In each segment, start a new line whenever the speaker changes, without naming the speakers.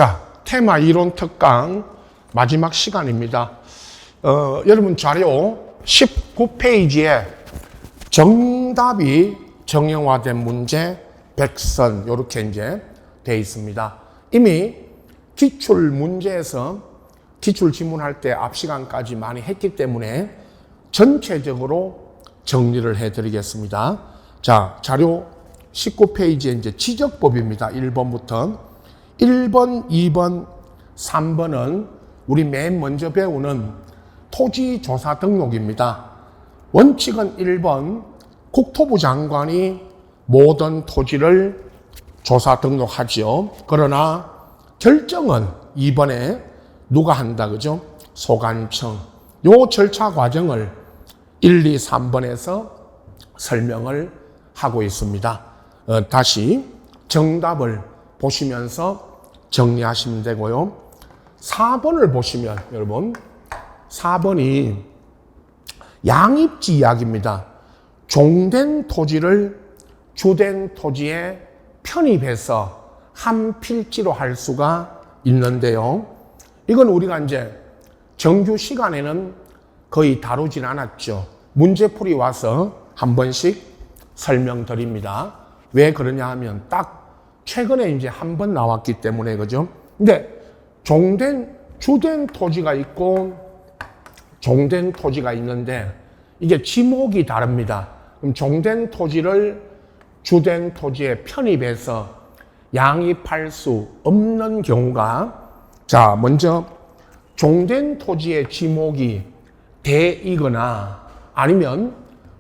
자, 테마 이론 특강 마지막 시간입니다. 여러분 자료 19페이지에 정답이 정형화된 문제 100선 이렇게 이제 되어 있습니다. 이미 기출 문제에서 기출 지문할 때 앞 시간까지 많이 했기 때문에 전체적으로 정리를 해드리겠습니다. 자, 자료 19페이지에 이제 지적법입니다. 1번부터. 1번, 2번, 3번은 우리 맨 먼저 배우는 토지조사 등록입니다. 원칙은 1번, 국토부 장관이 모든 토지를 조사 등록하죠. 그러나 결정은 2번에 누가 한다, 그죠? 소관청. 요 절차 과정을 1, 2, 3번에서 설명을 하고 있습니다. 다시 정답을 보시면서 정리하시면 되고요. 4번을 보시면 여러분 4번이 양입지 이야기입니다. 종된 토지를 주된 토지에 편입해서 한 필지로 할 수가 있는데요. 이건 우리가 이제 정규 시간에는 거의 다루진 않았죠. 문제풀이 와서 한 번씩 설명드립니다. 왜 그러냐 하면 딱 최근에 이제 한 번 나왔기 때문에 그죠? 근데 주된 토지가 있고 종된 토지가 있는데 이게 지목이 다릅니다. 그럼 종된 토지를 주된 토지에 편입해서 양입할 수 없는 경우가 자, 먼저 종된 토지의 지목이 대이거나 아니면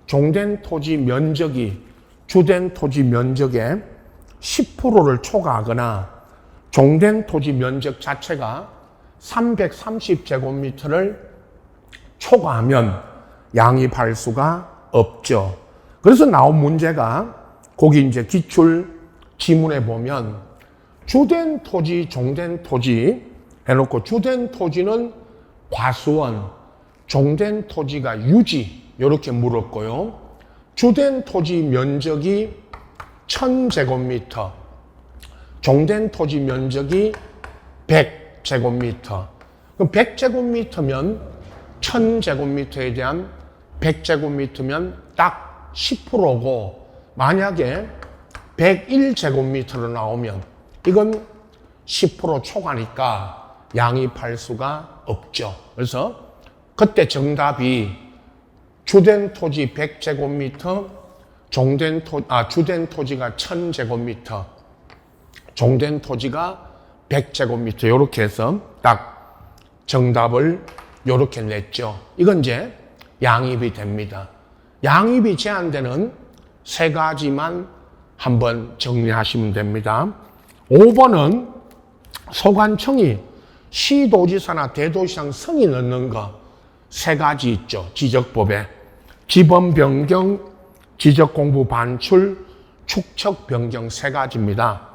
종된 토지 면적이 주된 토지 면적의 10%를 초과하거나 종된 토지 면적 자체가 330제곱미터를 초과하면 양입할 수가 없죠. 그래서 나온 문제가 거기 이제 기출 지문에 보면 주된 토지, 종된 토지 해놓고 주된 토지는 과수원, 종된 토지가 유지 이렇게 물었고요. 주된 토지 면적이 1000제곱미터, 종된 토지 면적이 100제곱미터. 그럼 100제곱미터면 1000제곱미터에 대한 100제곱미터면 딱 10%고 만약에 101제곱미터로 나오면 이건 10% 초과니까 양입할 수가 없죠. 그래서 그때 정답이 주된 토지 100제곱미터, 주된 토지가 1000제곱미터, 종된 토지가 100제곱미터 이렇게 해서 딱 정답을 이렇게 냈죠. 이건 이제 양입이 됩니다. 양입이 제한되는 세 가지만 한번 정리하시면 됩니다. 5번은 소관청이 시도지사나 대도시장 성이 넣는 거 세 가지 있죠. 지적법에. 지번 변경, 지적 공부 반출, 축척 변경 세 가지입니다.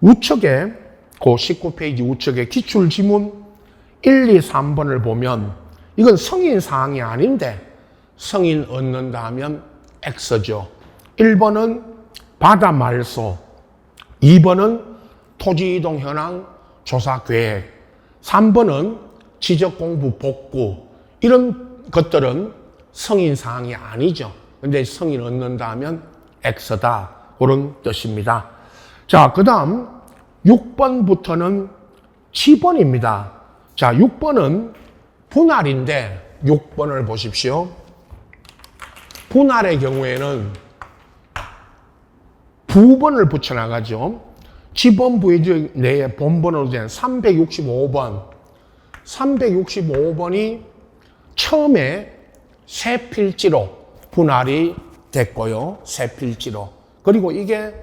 우측에, 그 19페이지 우측에 기출 지문 1, 2, 3번을 보면 이건 성인 사항이 아닌데 성인 얻는다 하면 X죠. 1번은 바다 말소, 2번은 토지 이동 현황 조사 계획, 3번은 지적 공부 복구. 이런 것들은 성인 사항이 아니죠. 근데 성인 얻는다 하면 X다. 그런 뜻입니다. 자, 그 다음 6번부터는 지번입니다. 자, 6번은 분할인데 6번을 보십시오. 분할의 경우에는 부번을 붙여나가죠. 지번부의 내에 본번으로 된 365번. 365번이 처음에 세 필지로 분할이 됐고요. 세 필지로. 그리고 이게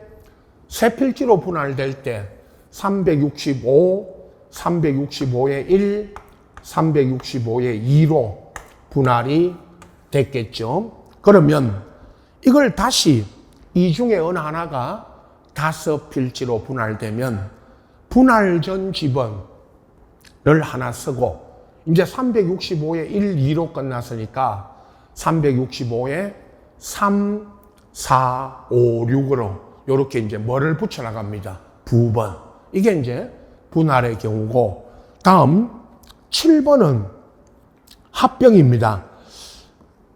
세 필지로 분할될 때 365, 365의 1, 365의 2로 분할이 됐겠죠. 그러면 이걸 다시 이 중에 어느 하나가 5필지로 분할되면 분할 전 지번을 하나 쓰고 이제 365에 1, 2로 끝났으니까 365에 3, 4, 5, 6으로 이렇게 이제 뭐를 붙여 나갑니다. 부번. 이게 이제 분할의 경우고, 다음 7번은 합병입니다.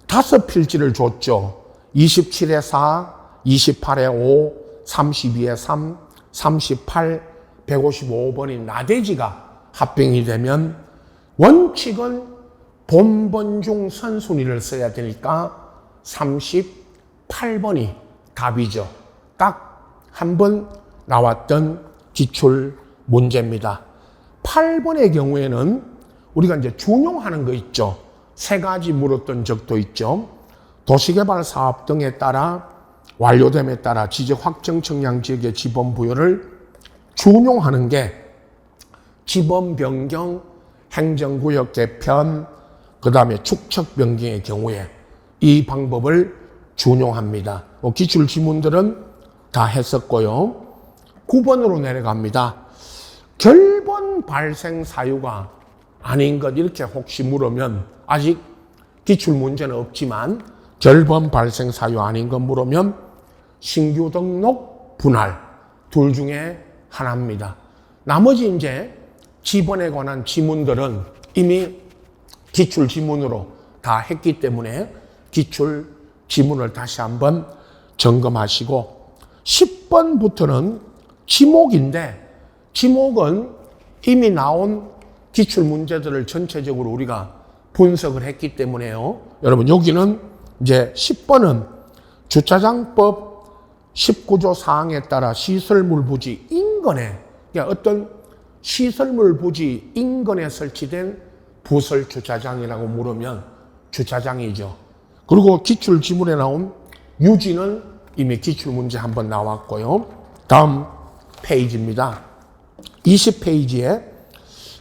5필지를 줬죠. 27에 4, 28에 5, 32에 3, 38, 155번인 나대지가 합병이 되면 원칙은 본번 중 선순위를 써야 되니까 38번이 답이죠. 딱 한 번 나왔던 기출 문제입니다. 8번의 경우에는 우리가 이제 준용하는 거 있죠. 3가지 물었던 적도 있죠. 도시개발 사업 등에 따라 완료됨에 따라 지적 확정 청량 지역의 지번 부여를 준용하는 게 지번 변경, 행정구역 개편, 그 다음에 축척 변경의 경우에 이 방법을 준용합니다. 기출 지문들은 다 했었고요. 9번으로 내려갑니다. 결번 발생 사유가 아닌 것 이렇게 혹시 물으면, 아직 기출 문제는 없지만 결번 발생 사유 아닌 것 물으면 신규 등록 분할 둘 중에 하나입니다. 나머지 이제 지번에 관한 지문들은 이미 기출 지문으로 다 했기 때문에 기출 지문을 다시 한번 점검하시고, 10번부터는 지목인데, 지목은 이미 나온 기출 문제들을 전체적으로 우리가 분석을 했기 때문에요. 여러분, 여기는 이제 10번은 주차장법 19조 사항에 따라 시설물 부지 인근에, 그러니까 어떤 시설물 부지 인근에 설치된 부설 주차장이라고 물으면 주차장이죠. 그리고 기출 지문에 나온 유지는 이미 기출 문제 한번 나왔고요. 다음 페이지입니다. 20페이지에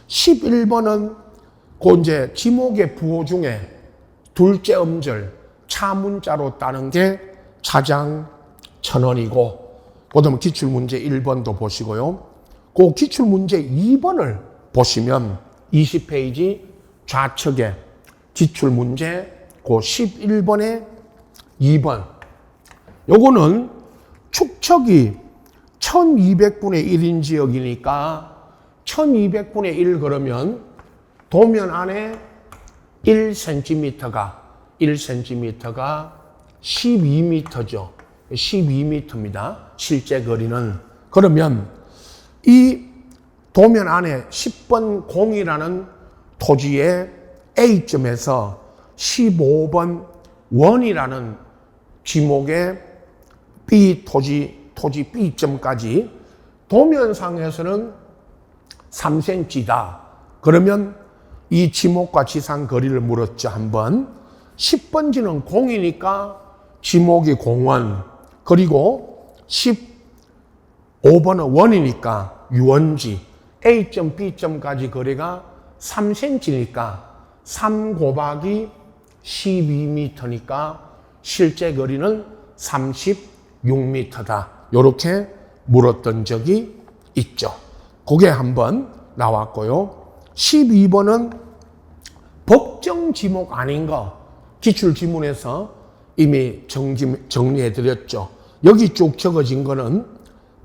11번은 그 이제 지목의 부호 중에 둘째 음절 차문자로 따는 게 차장 1,000원이고, 그다음에 기출 문제 1번도 보시고요. 그 기출 문제 2번을 보시면 20페이지 좌측에 기출 문제 그 11번에 2번. 요거는 축척이 1200분의 1인 지역이니까 1200분의 1 그러면 도면 안에 1cm가 12m죠. 12m입니다. 실제 거리는. 그러면 이 도면 안에 10번 0이라는 토지의 A점에서 15번 1이라는 지목의 B 토지 B점까지 도면상에서는 3cm다. 그러면 이 지목과 지상 거리를 물었죠, 한번. 10번지는 0이니까 지목이 0원, 그리고 15번은 1이니까 유원지, A점, B점까지 거리가 3cm니까 3 곱하기 12m니까 실제 거리는 36m다. 이렇게 물었던 적이 있죠. 그게 한번 나왔고요. 12번은 법정 지목 아닌 거 기출 지문에서 이미 정리해 드렸죠. 여기 쭉 적어진 거는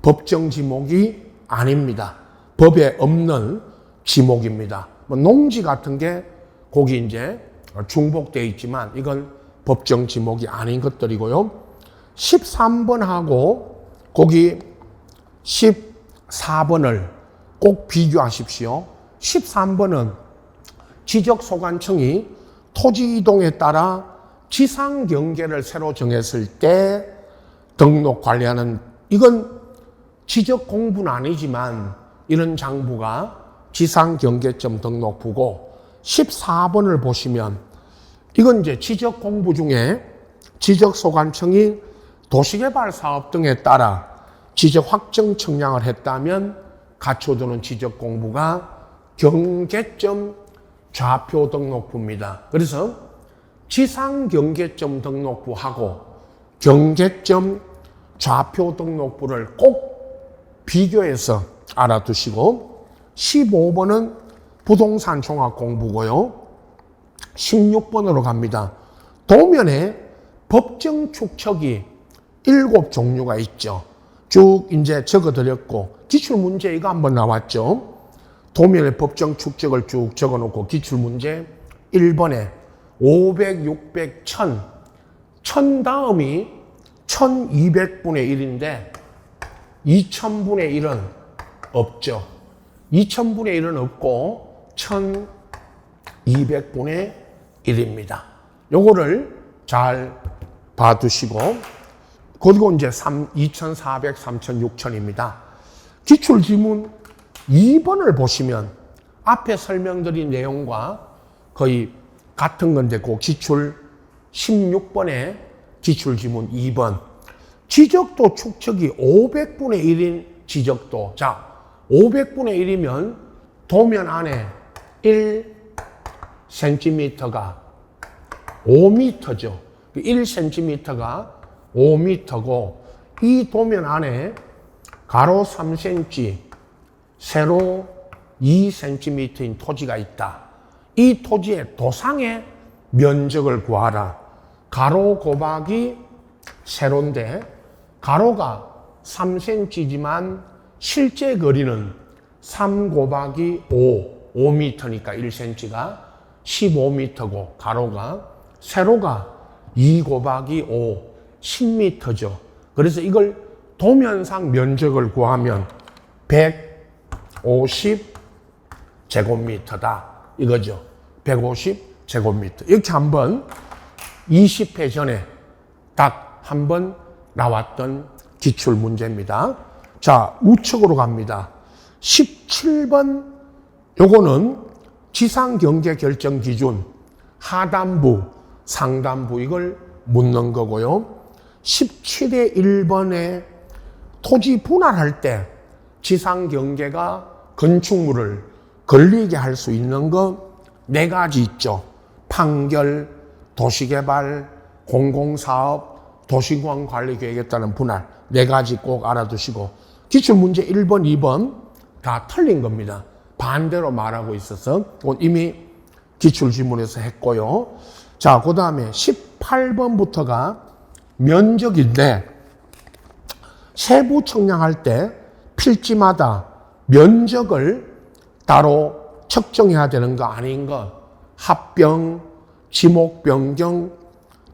법정 지목이 아닙니다. 법에 없는 지목입니다. 농지 같은 게 거기 이제 중복되어 있지만 이건 법정 지목이 아닌 것들이고요. 13번하고 거기 14번을 꼭 비교하십시오. 13번은 지적소관청이 토지 이동에 따라 지상 경계를 새로 정했을 때 등록 관리하는, 이건 지적 공부는 아니지만 이런 장부가 지상 경계점 등록부고, 14번을 보시면 이건 이제 지적 공부 중에 지적소관청이 도시개발 사업 등에 따라 지적 확정 청량을 했다면 갖춰두는 지적 공부가 경계점 좌표 등록부입니다. 그래서 지상 경계점 등록부하고 경계점 좌표 등록부를 꼭 비교해서 알아두시고, 15번은 부동산 종합 공부고요. 16번으로 갑니다. 도면에 법정 축척이 7종류가 있죠. 쭉 이제 적어드렸고, 기출문제 이거 한번 나왔죠. 도면의 법정 축적을 쭉 적어놓고 기출문제 1번에 500, 600, 1000. 1000 다음이 1200분의 1인데 2000분의 1은 없죠. 2000분의 1은 없고 1200분의 1입니다. 요거를 잘 봐두시고, 그리고 이제 2400, 3000, 6000입니다. 기출지문 2번을 보시면 앞에 설명드린 내용과 거의 같은 건데, 그 기출 16번에 기출지문 2번. 지적도 축척이 500분의 1인 지적도. 자, 500분의 1이면 도면 안에 1cm가 5m죠. 1cm가 5m고, 이 도면 안에 가로 3cm, 세로 2cm인 토지가 있다. 이 토지의 도상의 면적을 구하라. 가로 곱하기 세로인데, 가로가 3cm지만 실제 거리는 3 곱하기 5m니까 1cm가 15m고, 가로가, 세로가 2 곱하기 5, 10m죠. 그래서 이걸 도면상 면적을 구하면 150제곱미터다. 이거죠. 150제곱미터. 이렇게 한번 20회 전에 딱 한 번 나왔던 기출 문제입니다. 자, 우측으로 갑니다. 17번, 요거는 지상경계 결정 기준, 하단부, 상단부, 이걸 묻는 거고요. 17의 1번에 토지 분할할 때 지상경계가 건축물을 걸리게 할 수 있는 거 4가지 있죠. 판결, 도시개발, 공공사업, 도시공항관리계획에 따른 분할, 4가지 꼭 알아두시고, 기출문제 1번, 2번 다 틀린 겁니다. 반대로 말하고 있어서 이미 기출지문에서 했고요. 자, 그 다음에 18번부터가 면적인데, 세부 측량할 때 필지마다 면적을 따로 측정해야 되는 거 아닌 거, 합병, 지목 변경,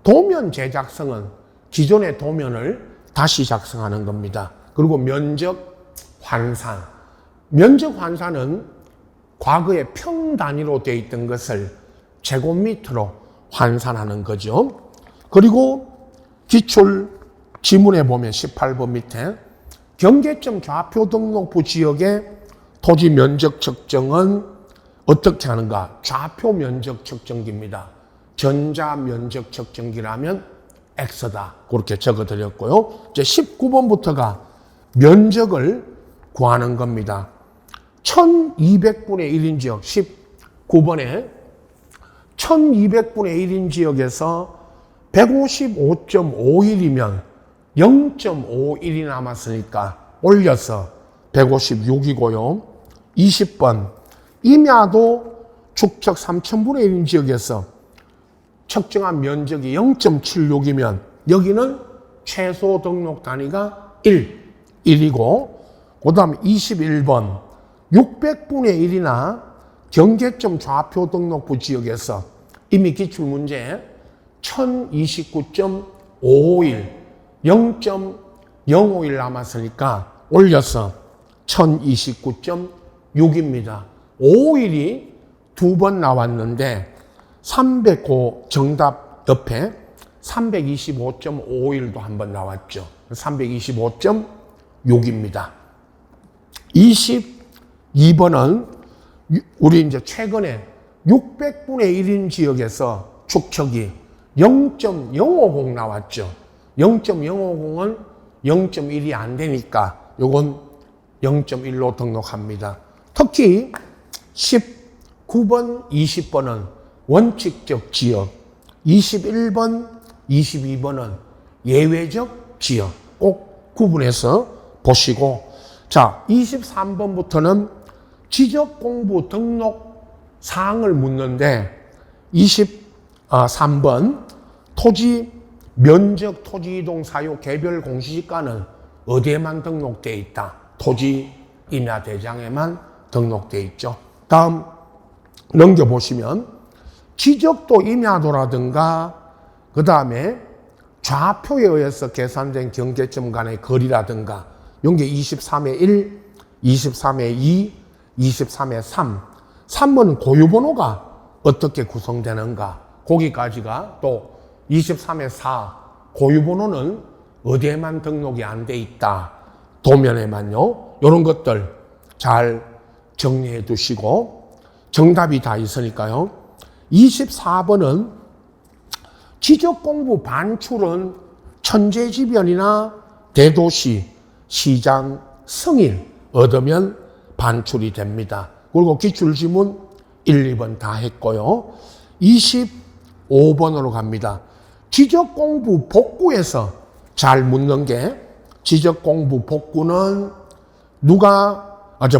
도면 제작성은 기존의 도면을 다시 작성하는 겁니다. 그리고 면적 환산. 면적 환산은 과거에 평 단위로 되어 있던 것을 제곱미터로 환산하는 거죠. 그리고 기출 지문에 보면 18번 밑에 경계점 좌표 등록부 지역의 토지 면적 측정은 어떻게 하는가? 좌표 면적 측정기입니다. 전자 면적 측정기라면 X다. 그렇게 적어드렸고요. 이제 19번부터가 면적을 구하는 겁니다. 1200분의 1인 지역, 19번에 1200분의 1인 지역에서 155.51이면 0.51이 남았으니까 올려서 156이고요. 20번, 임야도 축척 3000분의 1인 지역에서 측정한 면적이 0.76이면 여기는 최소 등록 단위가 1이고, 그 다음 21번 600분의 1이나 경계점 좌표 등록부 지역에서 이미 기출문제에 1029.551, 0.051 남았으니까 올려서 1029.6입니다. 5일이 2번 나왔는데 300호 정답 옆에 325.51도 한 번 나왔죠. 325.6입니다. 22번은 우리 이제 최근에 600분의 1인 지역에서 축척이 0.050 나왔죠. 0.050은 0.1이 안 되니까 요건 0.1로 등록합니다. 특히 19번, 20번은 원칙적 지역, 21번, 22번은 예외적 지역 꼭 구분해서 보시고, 자, 23번부터는 지적공부 등록 사항을 묻는데 23번 토지 면적, 토지 이동 사유 개별 공시지가는 어디에만 등록되어 있다? 토지 임야 대장에만 등록돼 있죠. 다음 넘겨보시면 지적도 임야도라든가 그 다음에 좌표에 의해서 계산된 경계점 간의 거리라든가 이런 게 23의 1, 23의 2, 23의 3. 3번은 고유번호가 어떻게 구성되는가 거기까지가 또 23의 4 고유번호는 어디에만 등록이 안 돼 있다. 도면에만요. 이런 것들 잘 정리해 두시고 정답이 다 있으니까요. 24번은 지적공부 반출은 천재지변이나 대도시, 시장, 승인 얻으면 반출이 됩니다. 그리고 기출지문 1, 2번 다 했고요. 25번으로 갑니다. 지적공부 복구에서 잘 묻는 게 지적공부 복구는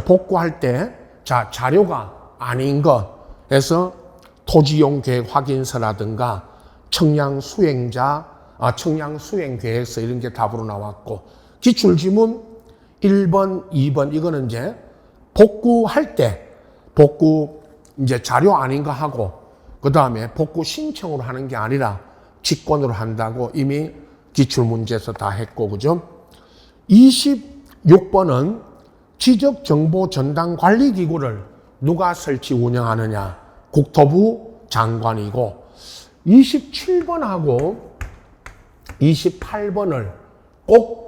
복구할 때 자료가 아닌 것에서 토지용 계획 확인서라든가 청량 수행 계획서 이런 게 답으로 나왔고 기출지문 1번, 2번 이거는 이제 복구할 때 복구 이제 자료 아닌 거 하고 그 다음에 복구 신청으로 하는 게 아니라 직권으로 한다고 이미 기출문제에서 다 했고 그죠? 26번은 지적정보전당관리기구를 누가 설치 운영하느냐 국토부 장관이고 27번하고 28번을 꼭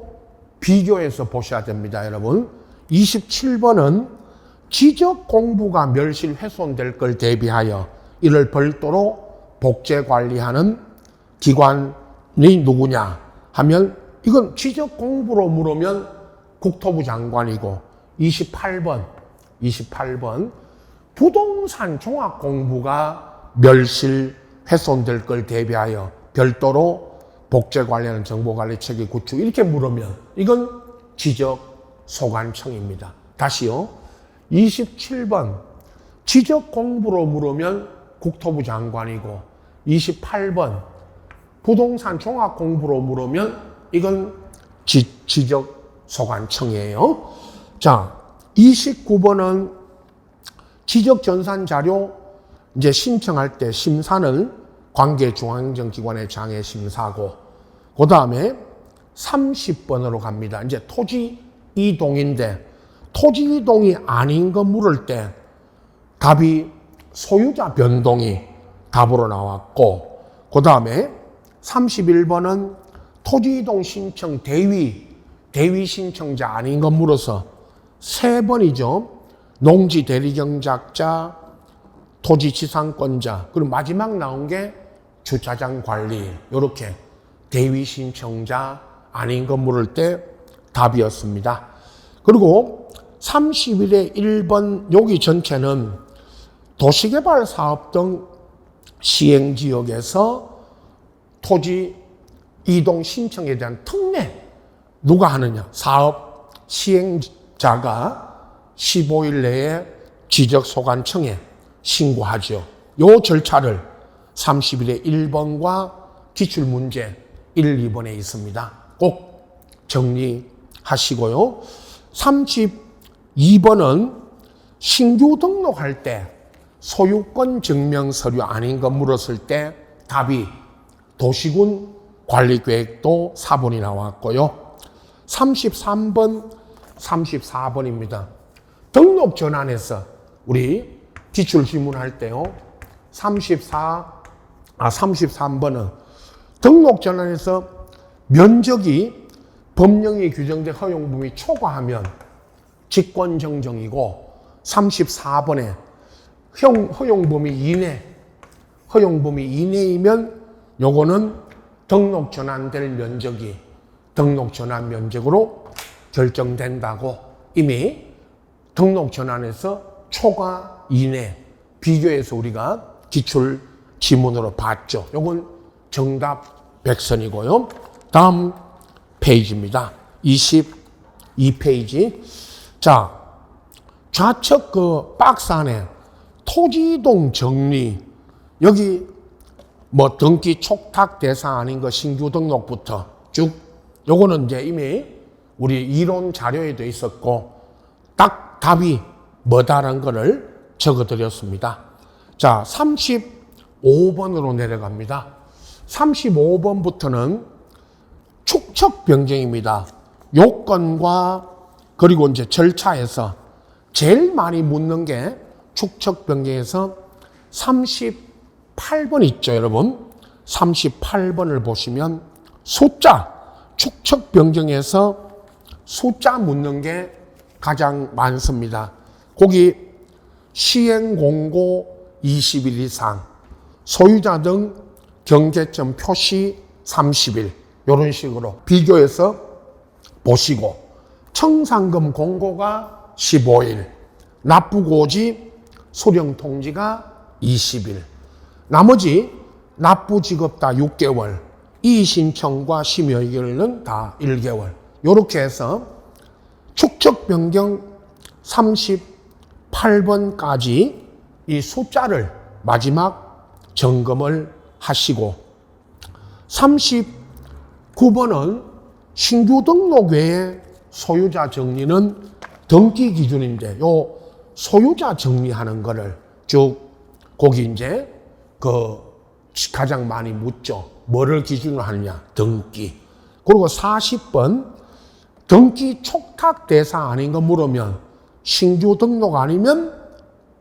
비교해서 보셔야 됩니다, 여러분. 27번은 지적 공부가 멸실 훼손될 걸 대비하여 이를 별도로 복제 관리하는 기관이 누구냐 하면 이건 지적 공부로 물으면 국토부 장관이고 28번 부동산 종합 공부가 멸실 훼손될 걸 대비하여 별도로 복제 관리하는 정보관리체계 구축 이렇게 물으면 이건 지적소관청입니다. 다시요. 27번 지적 공부로 물으면 국토부 장관이고 28번 부동산 종합 공부로 물으면 이건 지적소관청이에요. 자, 29번은 지적 전산 자료 이제 신청할 때 심사는 관계중앙행정기관의 장애 심사고 그 다음에 30번으로 갑니다. 이제 토지 이동인데 토지 이동이 아닌 거 물을 때 답이 소유자 변동이 답으로 나왔고 그 다음에 31번은 토지 이동 신청 대위 신청자 아닌 거 물어서 3번이죠. 농지 대리경작자, 토지 지상권자, 그리고 마지막 나온 게 주차장 관리, 이렇게 대위 신청자 아닌 거 물을 때 답이었습니다. 그리고 31의 1번 여기 전체는 도시개발 사업 등 시행지역에서 토지 이동 신청에 대한 특례 누가 하느냐? 사업 시행자가 15일 내에 지적소관청에 신고하죠. 요 절차를 30일에 1번과 기출문제 1, 2번에 있습니다. 꼭 정리하시고요. 32번은 신규 등록할 때 소유권 증명 서류 아닌 거 물었을 때 답이 도시군 관리계획도 4번이 나왔고요. 34번입니다. 등록 전환에서 우리 기출지문할 때요. 33번은 등록 전환에서 면적이 법령에 규정된 허용범위 초과하면 직권정정이고 34번에 허용범위 이내이면 요거는 등록 전환될 면적이 등록 전환 면적으로 결정된다고 이미 등록 전환에서 초과 이내 비교해서 우리가 기출 지문으로 봤죠. 요건 정답 100선이고요. 다음 페이지입니다. 22페이지. 자, 좌측 그 박스 안에 토지이동 정리 여기 뭐 등기 촉탁 대상 아닌 거 신규 등록부터 쭉 요거는 이제 이미 우리 이론 자료에도 있었고 딱 답이 뭐다라는 것을 적어드렸습니다. 자, 35번으로 내려갑니다. 35번부터는 축척 변경입니다. 요건과 그리고 이제 절차에서 제일 많이 묻는 게 축척 변경에서 38번 있죠, 여러분. 38번을 보시면 숫자, 축척 변경에서 숫자 묻는 게 가장 많습니다. 거기 시행 공고 20일 이상, 소유자 등 경계점 표시 30일, 이런 식으로 비교해서 보시고, 청산금 공고가 15일, 납부고지 수령 통지가 20일, 나머지 납부지급 다 6개월, 이의신청과 심의의결은 다 1개월. 이렇게 해서 축척 변경 38번까지 이 숫자를 마지막 점검을 하시고, 39번은 신규 등록 외에 소유자 정리는 등기 기준인데, 요 소유자 정리하는 거를 쭉 거기 이제 가장 많이 묻죠. 뭐를 기준으로 하느냐? 등기. 그리고 40번 등기 촉탁 대상 아닌 거 물으면 신규 등록 아니면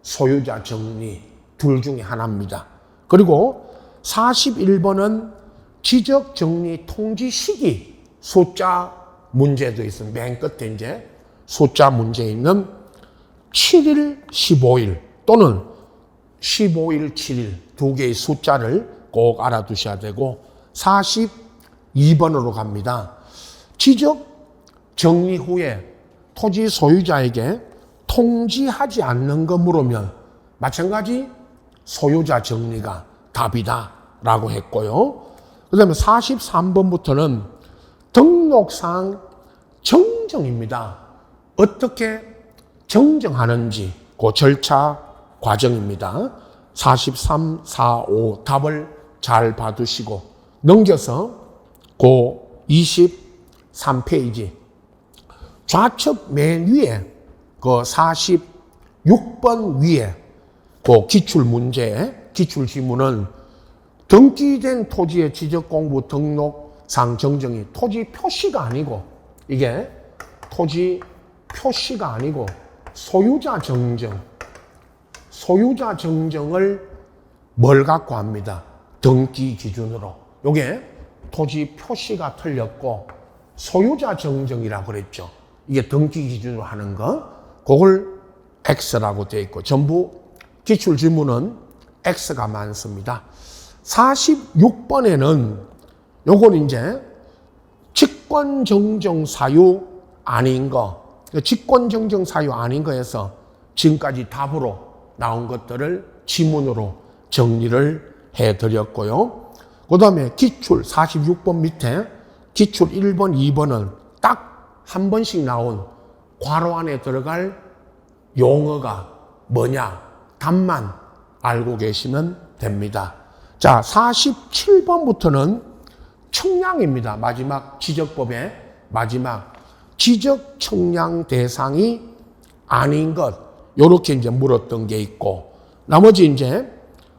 소유자 정리 둘 중에 하나입니다. 그리고 41번은 지적 정리 통지 시기 숫자 문제도 있습니다. 맨 끝에 이제 숫자 문제 있는 7일, 15일 또는 15일, 7일 두 개의 숫자를 꼭 알아두셔야 되고, 42번으로 갑니다. 지적 정리 후에 토지 소유자에게 통지하지 않는 거 물으면 마찬가지 소유자 정리가 답이다 라고 했고요. 그 다음에 43번부터는 등록상 정정입니다. 어떻게 정정하는지 그 절차 과정입니다. 43, 45 답을 잘 봐두시고 넘겨서 그 23페이지 좌측 맨 위에 그 46번 위에 그 기출 문제, 기출 지문은 등기된 토지의 지적공부 등록상 정정이 토지 표시가 아니고, 이게 토지 표시가 아니고 소유자 정정, 소유자 정정을 뭘 갖고 합니다? 등기 기준으로. 요게 토지 표시가 틀렸고 소유자 정정이라고 그랬죠. 이게 등기 기준으로 하는 거, 그걸 X라고 되어 있고, 전부 기출 지문은 X가 많습니다. 46번에는 요건 이제 직권정정 사유 아닌 거, 직권정정 사유 아닌 거에서 지금까지 답으로 나온 것들을 지문으로 정리를 해드렸고요. 그 다음에 기출 46번 밑에 기출 1번, 2번은 딱 한 번씩 나온 괄호 안에 들어갈 용어가 뭐냐, 답만 알고 계시면 됩니다. 자, 47번부터는 청량입니다. 마지막 지적법의 마지막 지적 청량 대상이 아닌 것, 요렇게 이제 물었던 게 있고, 나머지 이제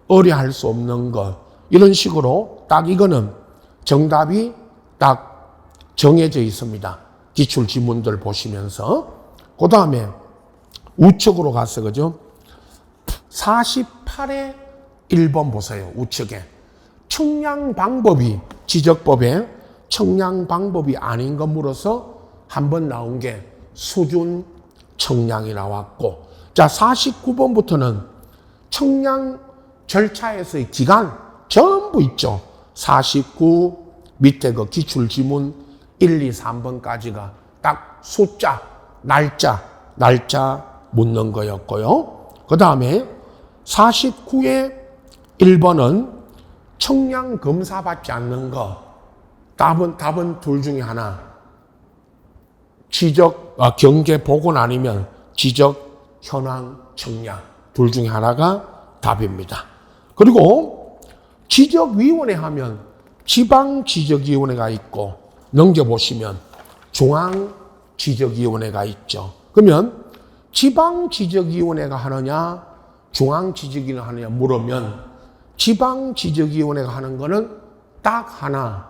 의뢰할 수 없는 것, 이런 식으로 딱 이거는 정답이 딱 정해져 있습니다. 기출 지문들 보시면서. 그 다음에 우측으로 가서, 그죠? 48의 1번 보세요. 우측에. 청량 방법이, 지적법에 청량 방법이 아닌 거 물어서 한번 나온 게 수준 청량이 나왔고, 자, 49번부터는 청량 절차에서의 기간 전부 있죠. 49 밑에 그 기출 지문 1, 2, 3번까지가 딱 숫자, 날짜 묻는 거였고요. 그 다음에 49의 1번은 청량 검사 받지 않는 거, 답은 둘 중에 하나. 경계 복원 아니면 지적 현황 청량 둘 중에 하나가 답입니다. 그리고 지적위원회 하면 지방지적위원회가 있고, 넘겨보시면 중앙지적위원회가 있죠. 그러면 지방지적위원회가 하느냐 중앙지적위원회가 하느냐 물으면 지방지적위원회가 하는 거는 딱 하나,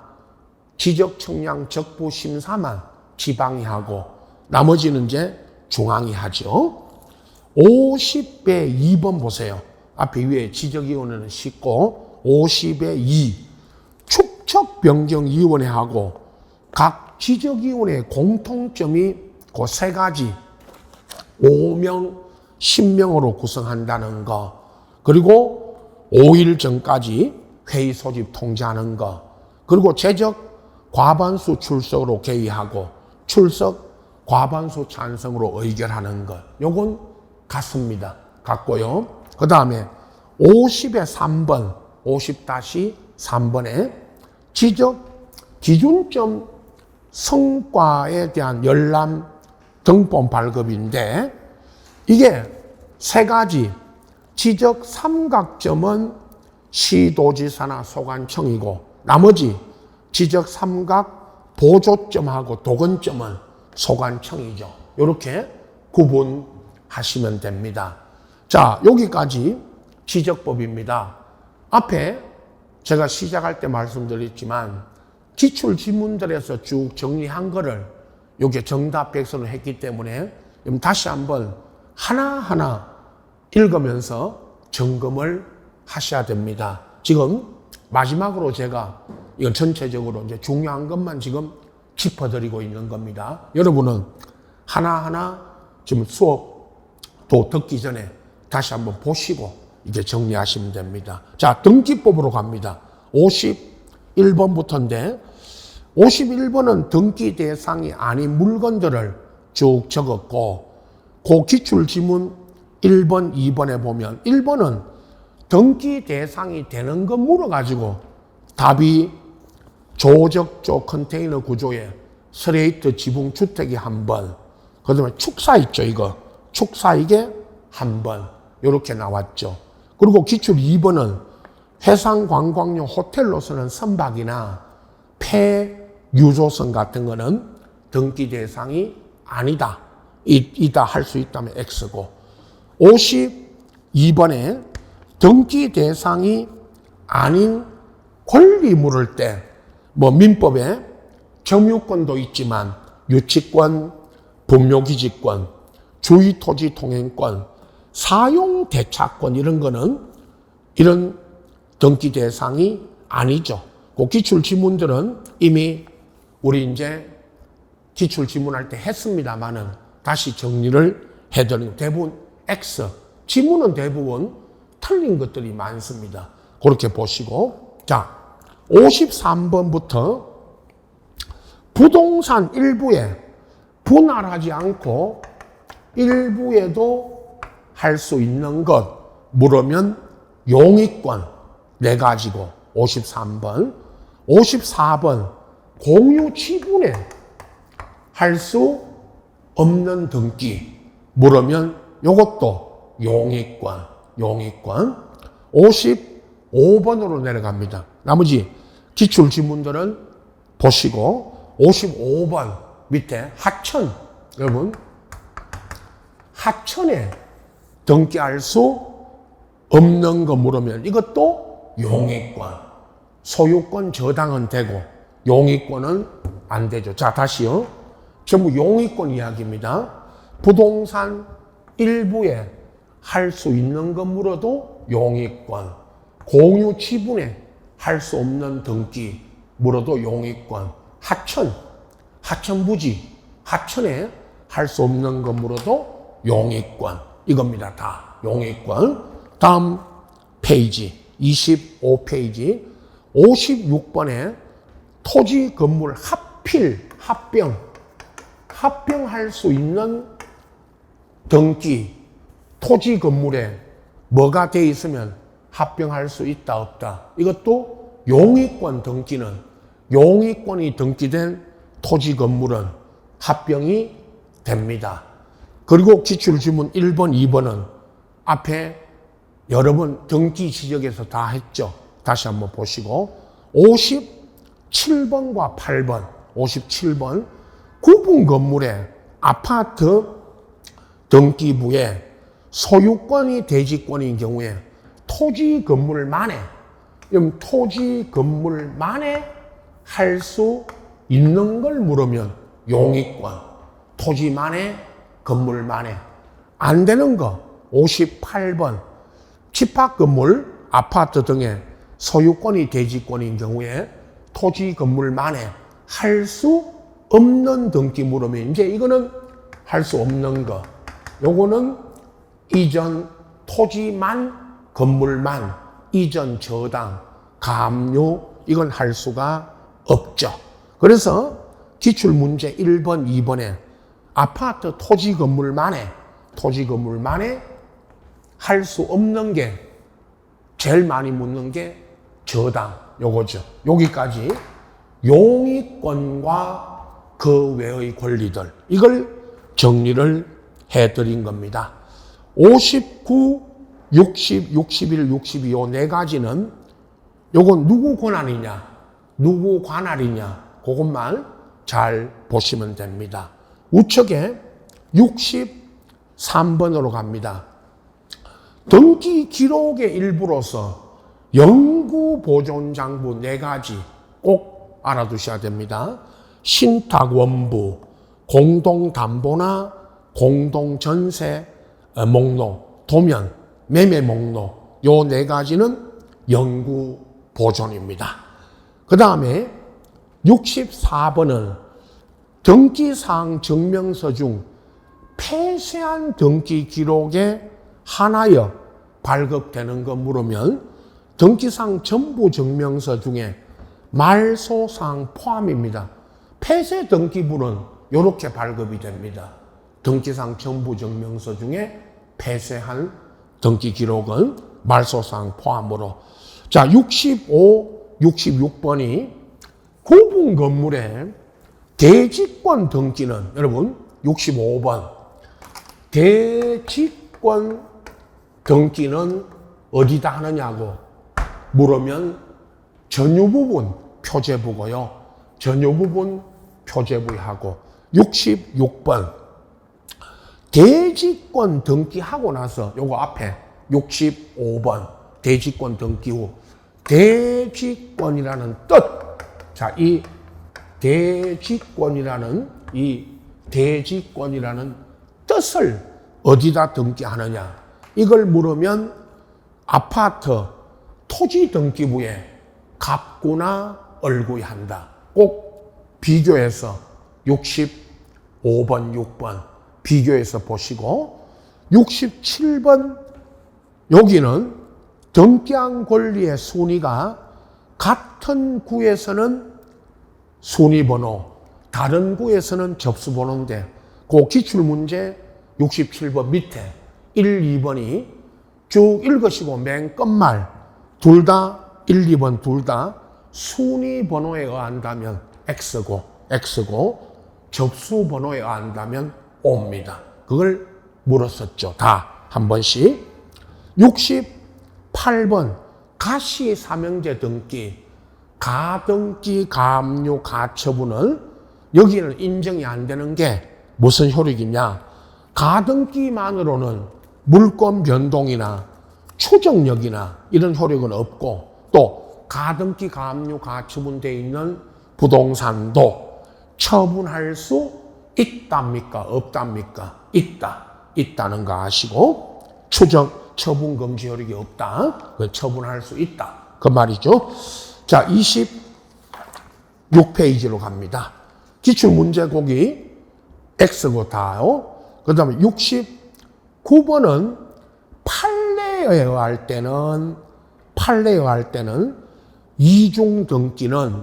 지적청량 적부심사만 지방이 하고 나머지는 이제 중앙이 하죠. 50의 2번 보세요. 앞에 위에 지적위원회는 쉽고 50의 2 축척변경위원회하고 각 지적위원회의 공통점이 그 세 가지 5명, 10명으로 구성한다는 거, 그리고 5일 전까지 회의 소집 통지하는 거, 그리고 재적 과반수 출석으로 개의하고 출석 과반수 찬성으로 의결하는 것. 요건 같습니다. 같고요. 그 다음에 50의 3번, 50-3번에 지적 기준점 성과에 대한 열람 등본 발급인데 이게 세 가지 지적 삼각점은 시도지사나 소관청이고 나머지 지적 삼각 보조점하고 도건점은 소관청이죠. 이렇게 구분하시면 됩니다. 자, 여기까지 지적법입니다. 앞에 제가 시작할 때 말씀드렸지만 기출지문들에서 쭉 정리한 거를 여기에 정답 백선을 했기 때문에 다시 한번 하나하나 읽으면서 점검을 하셔야 됩니다. 지금 마지막으로 제가 이건 전체적으로 이제 중요한 것만 지금 짚어드리고 있는 겁니다. 여러분은 하나하나 지금 수업도 듣기 전에 다시 한번 보시고 이제 정리하시면 됩니다. 자, 등기법으로 갑니다. 51번부터인데 51번은 등기 대상이 아닌 물건들을 쭉 적었고 그 기출지문 1번, 2번에 보면 1번은 등기 대상이 되는 거 물어가지고 답이 조적조 컨테이너 구조에 스레이트 지붕 주택이 한 번, 그 다음에 축사 있죠, 이거. 축사 이게 한 번, 이렇게 나왔죠. 그리고 기출 2번은 해상 관광용 호텔로서는 선박이나 폐유조선 같은 거는 등기 대상이 아니다. 이다 할 수 있다면 X고 52번에 등기 대상이 아닌 권리 물을 때 뭐 민법에 점유권도 있지만 유치권, 분묘기지권, 주의토지 통행권, 사용대차권 이런 거는 이런 등기 대상이 아니죠. 그 기출지문들은 이미 우리 이제 기출지문할 때 했습니다만은 다시 정리를 해드리는 대부분 X. 지문은 대부분 틀린 것들이 많습니다. 그렇게 보시고. 자, 53번부터 부동산 일부에 분할하지 않고 일부에도 할 수 있는 것 물으면 용의권 4가지고 53번. 54번 공유 지분에 할 수 없는 등기 물으면 이것도 용의권. 55번으로 내려갑니다. 나머지 기출지문들은 보시고 55번 밑에 하천, 여러분 하천에 등기할 수 없는 거 물으면 이것도 용의권. 소유권 저당은 되고 용의권은 안 되죠. 자, 다시요. 전부 용의권 이야기입니다. 부동산 일부에 할 수 있는 거 물어도 용의권. 공유 지분에 할 수 없는 등기 물어도 용의권. 하천 부지, 하천에 할 수 없는 거 물어도 용의권. 이겁니다. 다 용의권. 다음 페이지 25페이지 56번에 토지 건물 합병할 수 있는 등기, 토지 건물에 뭐가 돼 있으면 합병할 수 있다 없다. 이것도 용의권 등기는 용의권이 등기된 토지 건물은 합병이 됩니다. 그리고 기출지문 1번, 2번은 앞에 여러 번 등기 지적에서 다 했죠. 다시 한번 보시고 57번과 8번 57번 구분 건물에 아파트 등기부에 소유권이 대지권인 경우에 토지 건물만에, 토지 건물만에 할 수 있는 걸 물으면 용익권, 토지만에, 건물만에. 안 되는 거 58번 집합 건물, 아파트 등의 소유권이 대지권인 경우에 토지 건물만에 할 수 없는 등기 물으면 이제 이거는 할 수 없는 거. 요거는 이전 토지만, 건물만, 이전 저당, 가압류 이건 할 수가 없죠. 그래서 기출문제 1번, 2번에 아파트 토지 건물만에 할 수 없는 게 제일 많이 묻는 게 저당 요거죠. 여기까지 용익권과 그 외의 권리들 이걸 정리를 해드린 겁니다. 59, 60, 61, 62 요 네 가지는 요건 누구 권한이냐, 누구 관할이냐 그것만 잘 보시면 됩니다. 우측에 63번으로 갑니다. 등기 기록의 일부로서 영구보존장부 네 가지 꼭 알아두셔야 됩니다. 신탁원부, 공동담보나 공동전세 목록, 도면, 매매 목록 요 네 가지는 영구보존입니다. 그 다음에 64번은 등기사항 증명서 중 폐쇄한 등기 기록에 하나여 발급되는 거 물으면 등기사항 전부 증명서 중에 말소사항 포함입니다. 폐쇄 등기부는 이렇게 발급이 됩니다. 등기사항 전부 증명서 중에 폐쇄한 등기 기록은 말소사항 포함으로. 자, 65, 66번이 구분 건물의 대지권 등기는 여러분 65번 대지권 등기는 어디다 하느냐고 물으면 전유부분 표제부고요. 전유부분 표제부에 하고 66번 대지권 등기하고 나서 요거 앞에 65번 대지권 등기 후 대지권이라는 뜻. 자, 이 대지권이라는 뜻을 어디다 등기하느냐 이걸 물으면 아파트 토지 등기부에 갑구나 얼구에 한다. 꼭 비교해서 65번, 6번 비교해서 보시고 67번 여기는 등기한 권리의 순위가 같은 구에서는 순위번호, 다른 구에서는 접수번호인데 그 기출문제 67번 밑에 1, 2번이 쭉 읽으시고 맨 끝말 둘 다 1, 2번 둘 다 순위번호에 의한다면 X고 접수번호에 의한다면 O입니다. 그걸 물었었죠. 다 한 번씩. 68번 가시 삼형제 등기 가등기, 가압류, 가처분을 여기는 인정이 안 되는 게 무슨 효력이냐? 가등기만으로는 물권 변동이나 추정력이나 이런 효력은 없고 또 가등기, 가압류, 가처분되어 있는 부동산도 처분할 수 있답니까? 없답니까? 있다는 거 아시고 처분 금지 효력이 없다. 처분할 수 있다. 그 말이죠. 자, 26페이지로 갑니다. 기출문제곡이 X고 다요. 그 다음에 69번은 판례에 의할 때는 이중 등기는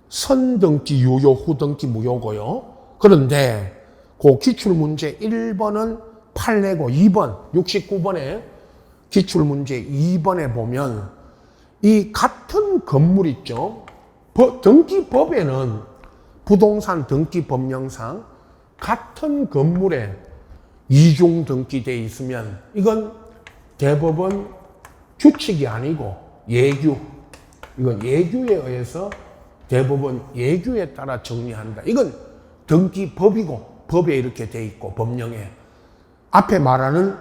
선등기 유효, 후등기 무효고요. 그런데 그 기출문제 1번은 판례고 2번, 69번에 기출문제 2번에 보면 이 같은 건물 있죠. 등기법에는 부동산 등기법령상 같은 건물에 이중 등기되어 있으면 이건 대법원 규칙이 아니고 예규. 이건 예규에 의해서 대법원 예규에 따라 정리한다. 이건 등기법이고 법에 이렇게 돼 있고 법령에. 앞에 말하는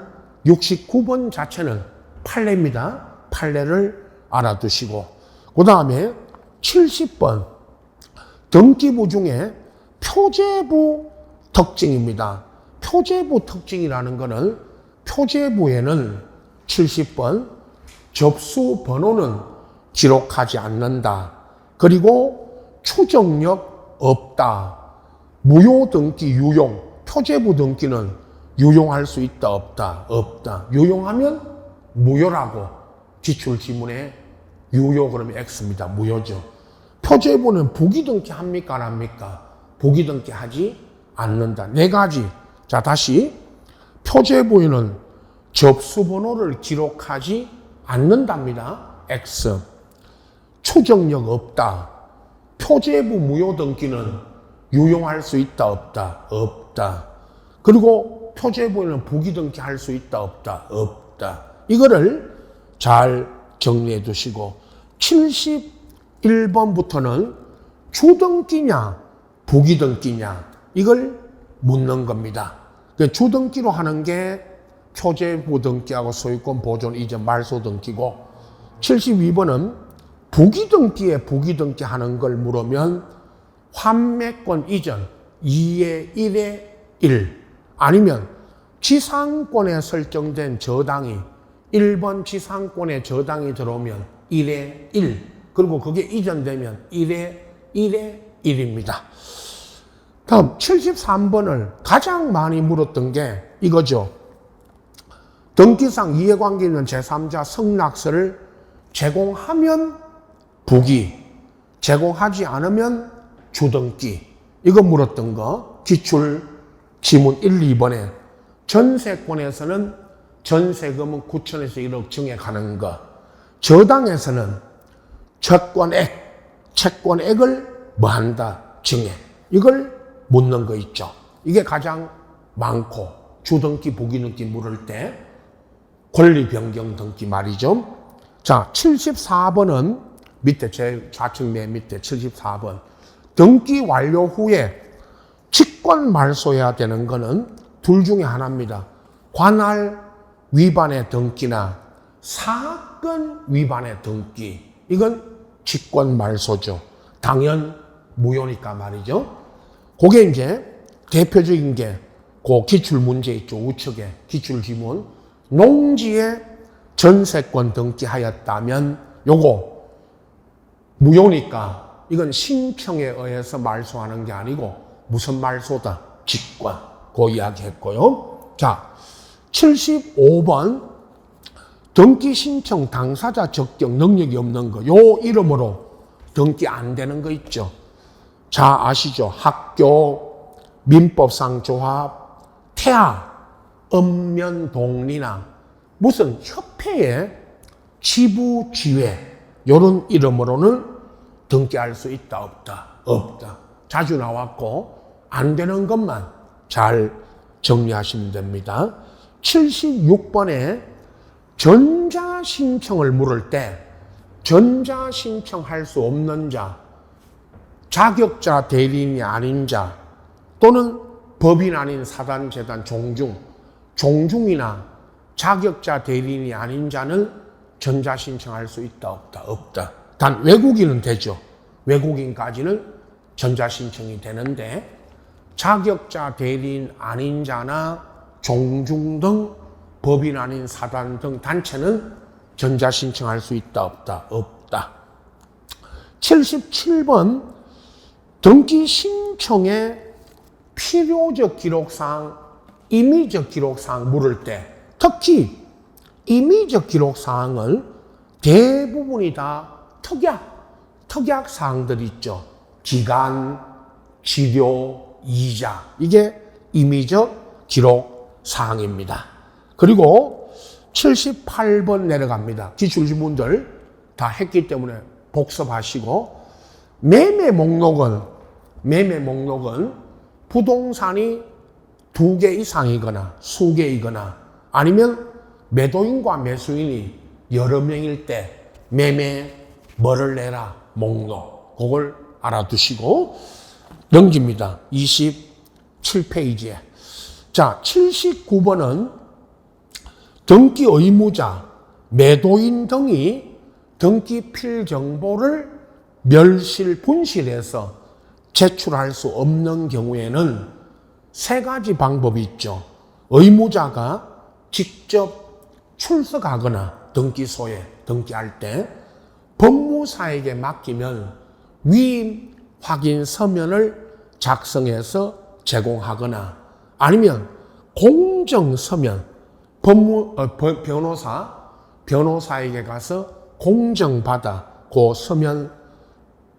69번 자체는 판례입니다. 판례를 알아두시고, 그 다음에 70번 등기부 중에 표제부 특징입니다. 표제부 특징이라는 것은 표제부에는 70번 접수 번호는 기록하지 않는다. 그리고 추정력 없다. 무효 등기 유용. 표제부 등기는 유용할 수 있다 없다. 없다. 유용하면 무효라고. 기출 지문에 유효 그러면 X입니다. 무효죠. 표제부는 부기 등기 합니까 안 합니까? 부기 등기 하지 않는다. 네 가지. 자, 다시 표제부에는 접수 번호를 기록하지 않는답니다. X. 추정력 없다. 표제부 무효 등기는 유용할 수 있다 없다. 없다. 그리고 표제부에는 부기 등기 할 수 있다 없다. 없다. 이거를 잘 정리해 두시고, 71번부터는 주등기냐 부기등기냐 이걸 묻는 겁니다. 주등기로 하는 게 표제부 등기하고 소유권 보존 이전 말소 등기고, 72번은 부기등기에 부기등기 하는 걸 물으면 환매권 이전 2의 1의 1 아니면 지상권에 설정된 저당이 1번 지상권에 저당이 들어오면 1의 1 그리고 그게 이전되면 1의 1의 1입니다. 다음 73번을 가장 많이 물었던 게 이거죠. 등기상 이해관계 있는 제3자 승낙서를 제공하면 부기, 제공하지 않으면 주등기. 이거 물었던 거 기출 지문 1, 2번에 전세권에서는 전세금은 9천에서 1억 증액하는 거, 저당에서는 채권액을 뭐한다? 증액. 이걸 묻는 거 있죠. 이게 가장 많고, 주등기, 부기등기 물을 때 권리 변경 등기 말이죠. 자, 74번은 밑에 제일 좌측 맨 밑에 74번. 등기 완료 후에 직권 말소해야 되는 거는 둘 중에 하나입니다. 관할 위반의 등기나 사건 위반의 등기. 이건 직권 말소죠. 당연 무효니까 말이죠. 그게 이제 대표적인 게 그 기출 문제 있죠. 우측에 기출 지문. 농지에 전세권 등기하였다면 요거 무효니까 이건 신청에 의해서 말소하는 게 아니고 무슨 말소다? 직권. 그 이야기 했고요. 자, 75번 등기 신청 당사자 적격 능력이 없는 거. 요 이름으로 등기 안 되는 거 있죠. 자, 아시죠? 학교, 민법상 조합, 태아, 읍면동리나 무슨 협회의 지부지회 이런 이름으로는 등기할 수 있다 없다? 없다. 자주 나왔고 안 되는 것만 잘 정리하시면 됩니다. 76번에 전자신청을 물을 때 전자신청할 수 없는 자, 자격자 대리인이 아닌 자 또는 법인 아닌 사단, 재단, 종중이나 자격자 대리인이 아닌 자는 전자신청할 수 있다 없다? 없다. 단 외국인은 되죠. 외국인까지는 전자신청이 되는데 자격자 대리인 아닌 자나 종중 등 법인 아닌 사단 등 단체는 전자신청할 수 있다 없다? 없다. 77번 등기 신청의 필요적 기록사항, 임의적 기록사항 물을 때 특히 임의적 기록사항을 대부분이 다 특약사항들 있죠. 기간, 치료, 이자. 이게 임의적 기록사항입니다. 그리고 78번 내려갑니다. 기출지문들 다 했기 때문에 복습하시고 매매 목록은 부동산이 2개 이상이거나 수개이거나 아니면 매도인과 매수인이 여러 명일 때 매매 뭐를 내라? 목록. 그걸 알아두시고 넘깁니다. 27페이지에 자, 79번은 등기 의무자, 매도인 등이 등기 필 정보를 멸실, 분실해서 제출할 수 없는 경우에는 세 가지 방법이 있죠. 의무자가 직접 출석하거나 등기소에 등기할 때 법무사에게 맡기면 위임 확인 서면을 작성해서 제공하거나 아니면 공정서면 변호사에게 가서 공정받아 그 서면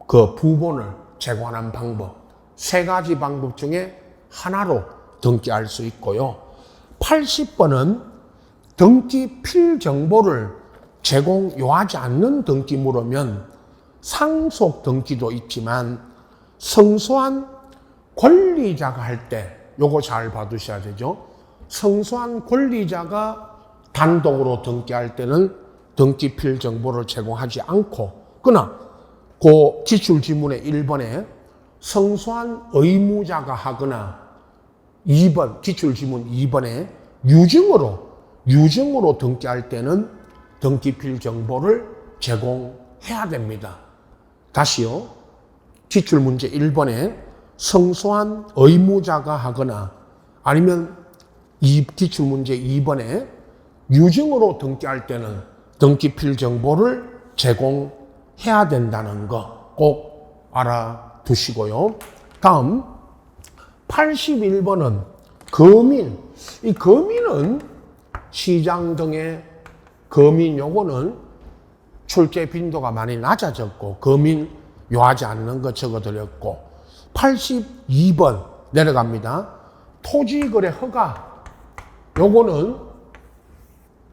그 부본을 제공하는 방법, 세 가지 방법 중에 하나로 등기할 수 있고요. 80번은 등기 필 정보를 제공 요하지 않는 등기물이면 상속 등기도 있지만 성소한 권리자가 할 때 요거 잘 봐두셔야 되죠. 성소한 권리자가 단독으로 등기할 때는 등기 필 정보를 제공하지 않고, 그러나 그 기출지문의 1번에 성소한 의무자가 하거나 2번, 기출지문 2번에 유증으로 등기할 때는 등기 필 정보를 제공해야 됩니다. 다시요. 기출문제 1번에 성소한 의무자가 하거나 아니면 기출문제 2번에 유증으로 등기할 때는 등기 필 정보를 제공해야 된다는 거 꼭 알아두시고요. 다음 81번은 거민. 이 거민은 시장 등의 거민 요거는 출제 빈도가 많이 낮아졌고 거민 요하지 않는 거 적어드렸고 82번 내려갑니다. 토지거래 허가 요거는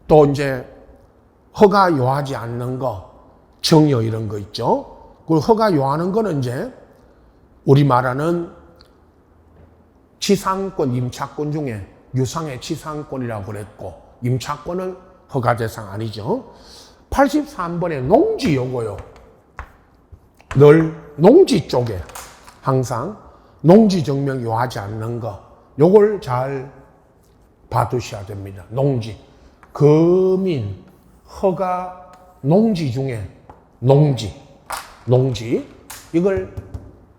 또 이제 허가 요하지 않는 거 정여 이런 거 있죠. 그리고 허가 요하는 거는 이제 우리 말하는 지상권, 임차권 중에 유상의 지상권이라고 그랬고 임차권은 허가 대상 아니죠. 83번에 농지 요거요. 늘 농지 쪽에 항상 농지 증명 요하지 않는 거 요걸 잘 봐두셔야 됩니다. 농지, 거민, 허가, 농지 중에 농지 이걸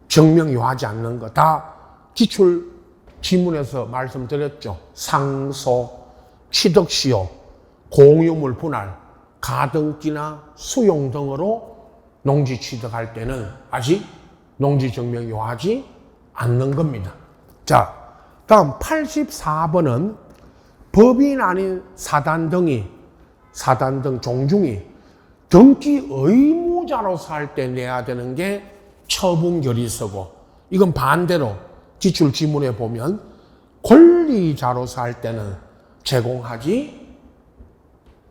증명 요하지 않는 거 다 기출 지문에서 말씀드렸죠. 상소, 취득시효, 공유물 분할, 가등기나 수용 등으로 농지 취득할 때는 아직 농지 증명 요하지 않는 겁니다. 자, 다음 84번은 법인 아닌 사단 등 종중이 등기 의무자로서 할 때 내야 되는 게 처분결의서고, 이건 반대로 기출 지문에 보면 권리자로서 할 때는 제공하지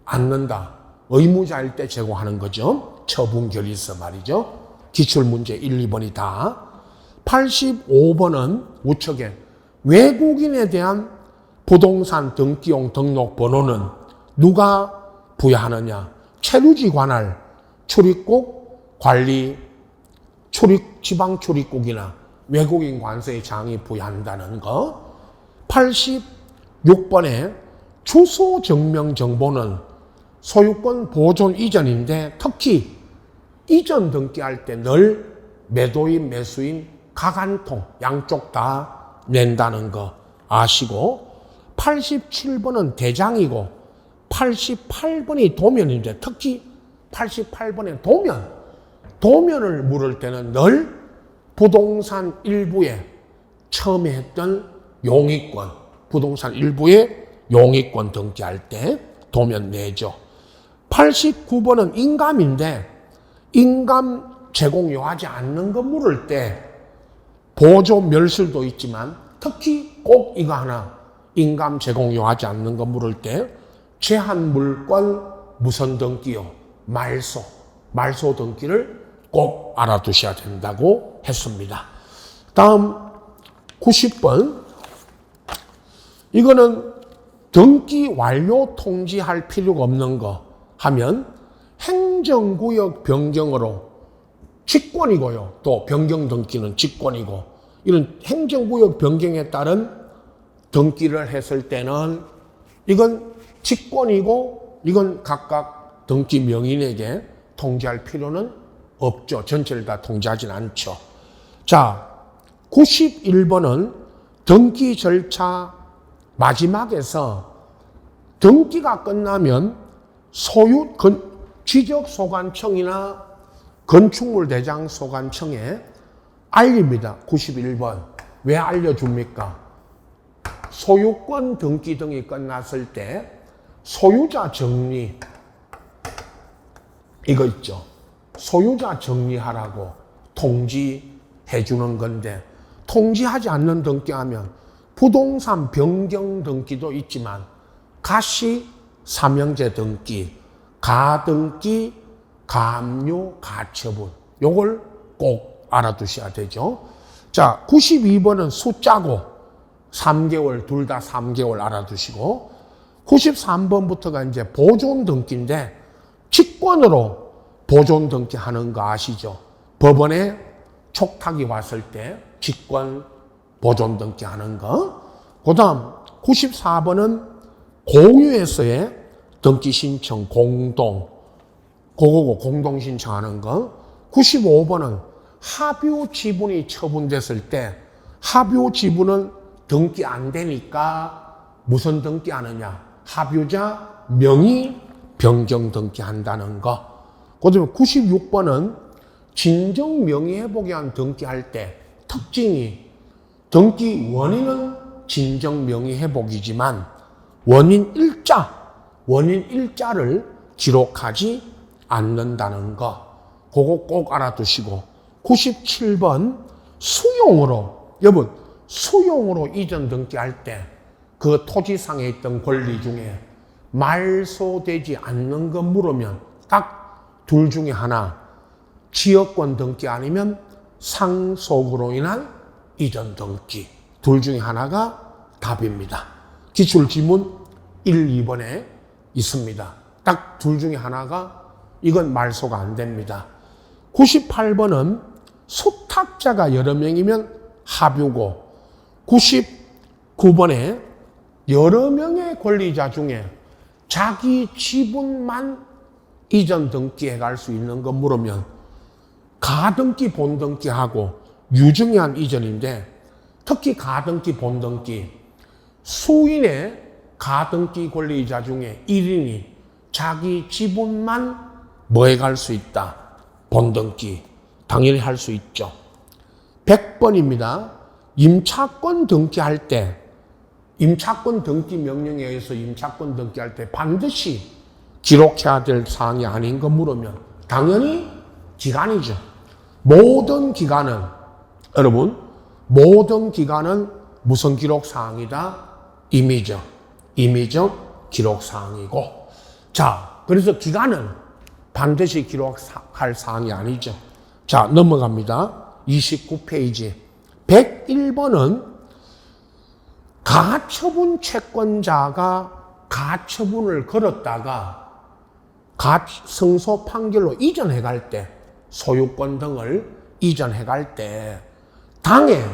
않는다. 의무자일 때 제공하는 거죠. 처분결의서 말이죠. 기출문제 1, 2번이 다. 85번은 우측에 외국인에 대한 부동산 등기용 등록번호는 누가 부여하느냐. 체류지 관할 출입국 관리 지방출입국이나 외국인 관세의 장이 부여한다는 거. 86번에 주소 증명 정보는 소유권 보존 이전인데 특히 이전 등기할 때 늘 매도인, 매수인, 가간통 양쪽 다 낸다는 거 아시고, 87번은 대장이고 88번이 도면인데 특히 88번의 도면을 물을 때는 늘 부동산 일부에 처음에 했던 용익권, 부동산 일부에 용익권 등기할 때 도면 내죠. 89번은 인감인데 인감 제공 요하지 않는 거 물을 때 보조 멸실도 있지만 특히 꼭 이거 하나, 인감 제공 요하지 않는 거 물을 때 제한 물권 무선 등기요, 말소 등기를 꼭 알아두셔야 된다고 했습니다. 다음 90번. 이거는 등기 완료 통지할 필요가 없는 거 하면 행정구역 변경으로 직권이고요. 또 변경 등기는 직권이고, 이런 행정구역 변경에 따른 등기를 했을 때는 이건 직권이고 이건 각각 등기 명인에게 통지할 필요는 없죠. 전체를 다 통지하진 않죠. 자, 91번은 등기 절차 마지막에서 등기가 끝나면 지적소관청이나 건축물대장소관청에 알립니다. 91번. 왜 알려줍니까? 소유권 등기 등이 끝났을 때 소유자 정리 이거 있죠. 소유자 정리하라고 통지해 주는 건데 통지하지 않는 등기하면 부동산 변경 등기도 있지만 가시 삼형제 등기, 가등기, 가압류, 가처분 요걸 꼭 알아두셔야 되죠. 자, 92번은 숫자고 3개월, 둘 다 3개월 알아두시고 93번부터가 이제 보존 등기인데 직권으로 보존 등기 하는 거 아시죠? 법원에 촉탁이 왔을 때 직권 보존 등기 하는 거. 그 다음 94번은 공유에서의 등기 신청 공동 그거고 공동 신청하는 거. 95번은 합유 지분이 처분됐을 때 합유 지분은 등기 안 되니까 무슨 등기 하느냐? 합유자 명의 변경 등기 한다는 거. 그 다음에 96번은 진정 명의 회복에 대한 등기할 때 특징이 등기 원인은 진정 명의 회복이지만 원인 일자를 기록하지 않는다는 거. 그거 꼭 알아두시고 97번 수용으로 이전 등기할 때 그 토지상에 있던 권리 중에 말소되지 않는 거 물으면 딱 둘 중에 하나 지역권 등기 아니면 상속으로 인한 이전 등기 둘 중에 하나가 답입니다. 기출지문 1, 2번에 있습니다. 딱 둘 중에 하나가 이건 말소가 안 됩니다. 98번은 수탁자가 여러 명이면 합유고 99번에 여러 명의 권리자 중에 자기 지분만 이전 등기해 갈 수 있는 거 물으면 가등기 본등기하고 유증한 이전인데 특히 가등기 본등기 수인의 가등기 권리자 중에 1인이 자기 지분만 뭐해 갈 수 있다. 본등기 당연히 할 수 있죠. 100번입니다. 임차권 등기할 때 임차권 등기 명령에 의해서 임차권 등기할 때 반드시 기록해야 될 사항이 아닌 거 물으면 당연히 기간이죠. 모든 기간은 무슨 기록 사항이다? 임의적 기록 사항이고 자, 그래서 기간은 반드시 기록할 사항이 아니죠. 자, 넘어갑니다. 29페이지 101번은 가처분 채권자가 가처분을 걸었다가 승소 판결로 이전해 갈 때 소유권 등을 이전해 갈 때 당해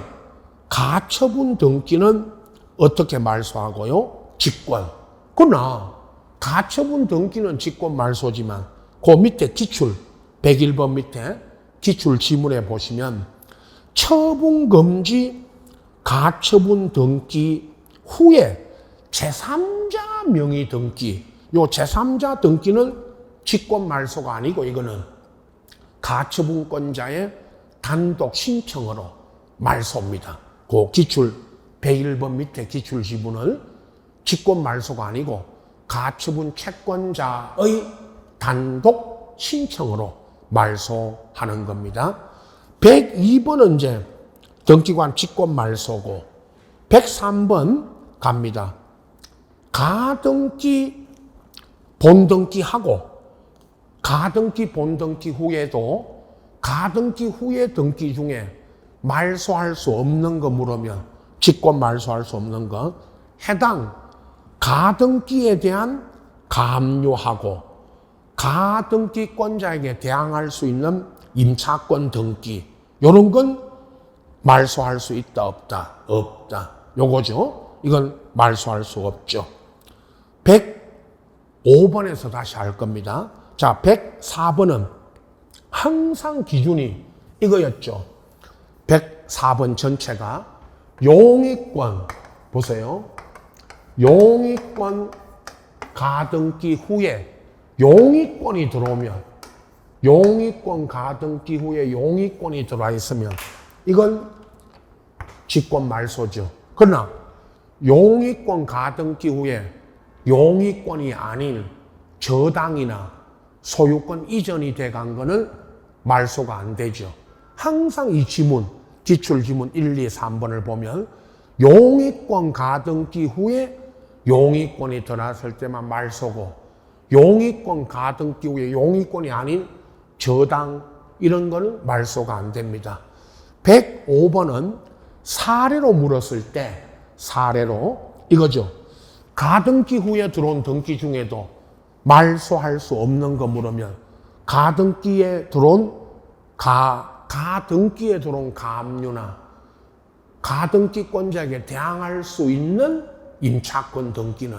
가처분 등기는 어떻게 말소하고요? 직권. 그러나 가처분 등기는 직권 말소지만 그 밑에 기출 101번 밑에 기출 지문에 보시면 처분금지 가처분 등기 후에 제3자 명의 등기 요 제3자 등기는 직권 말소가 아니고 이거는 가처분권자의 단독 신청으로 말소입니다. 그 기출 101번 밑에 기출 지문을 직권 말소가 아니고 가처분 채권자의 단독 신청으로 말소하는 겁니다. 102번은 이제 등기관 직권 말소고 103번 갑니다. 가등기 본등기하고 가등기 본등기 후에도 가등기 후에 등기 중에 말소할 수 없는 거 물으면 직권 말소할 수 없는 거 해당 가등기에 대한 가압류하고 가등기권자에게 대항할 수 있는 임차권 등기 이런 건 말소할 수 있다 없다? 없다. 요거죠. 이건 말소할 수 없죠. 105번에서 다시 할 겁니다. 자, 104번은 항상 기준이 이거였죠. 104번 전체가 용의권, 보세요. 용의권 가등기 후에 용의권이 들어오면, 용의권 가등기 후에 용의권이 들어와 있으면 이건 직권 말소죠. 그러나 용의권 가등기 후에 용의권이 아닌 저당이나 소유권 이전이 돼간 거는 말소가 안 되죠. 항상 이 지문, 기출지문 1, 2, 3번을 보면 용의권 가등기 후에 용의권이 들어왔을 때만 말소고, 용의권 가등기 후에 용의권이 아닌 저당 이런 거는 말소가 안 됩니다. 105번은 사례로 물었을 때, 사례로 이거죠. 가등기 후에 들어온 등기 중에도 말소할 수 없는 거 물으면 가등기에 들어온 가등기에 들어온 가압류나 가등기권자에게 대항할 수 있는 임차권 등기는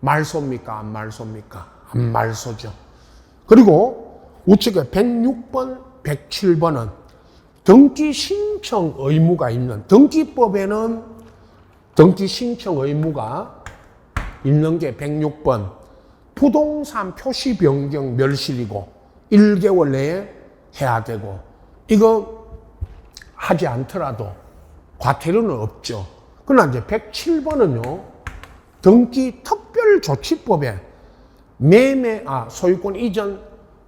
말소입니까? 안 말소입니까? 안 말소죠. 그리고 우측에 106번, 107번은 등기 신청 의무가 있는, 등기법에는 등기 신청 의무가 있는 게 106번 부동산 표시 변경 멸실이고 1개월 내에 해야 되고, 이거 하지 않더라도 과태료는 없죠. 그러나 이제 107번은요, 등기 특별조치법에 소유권 이전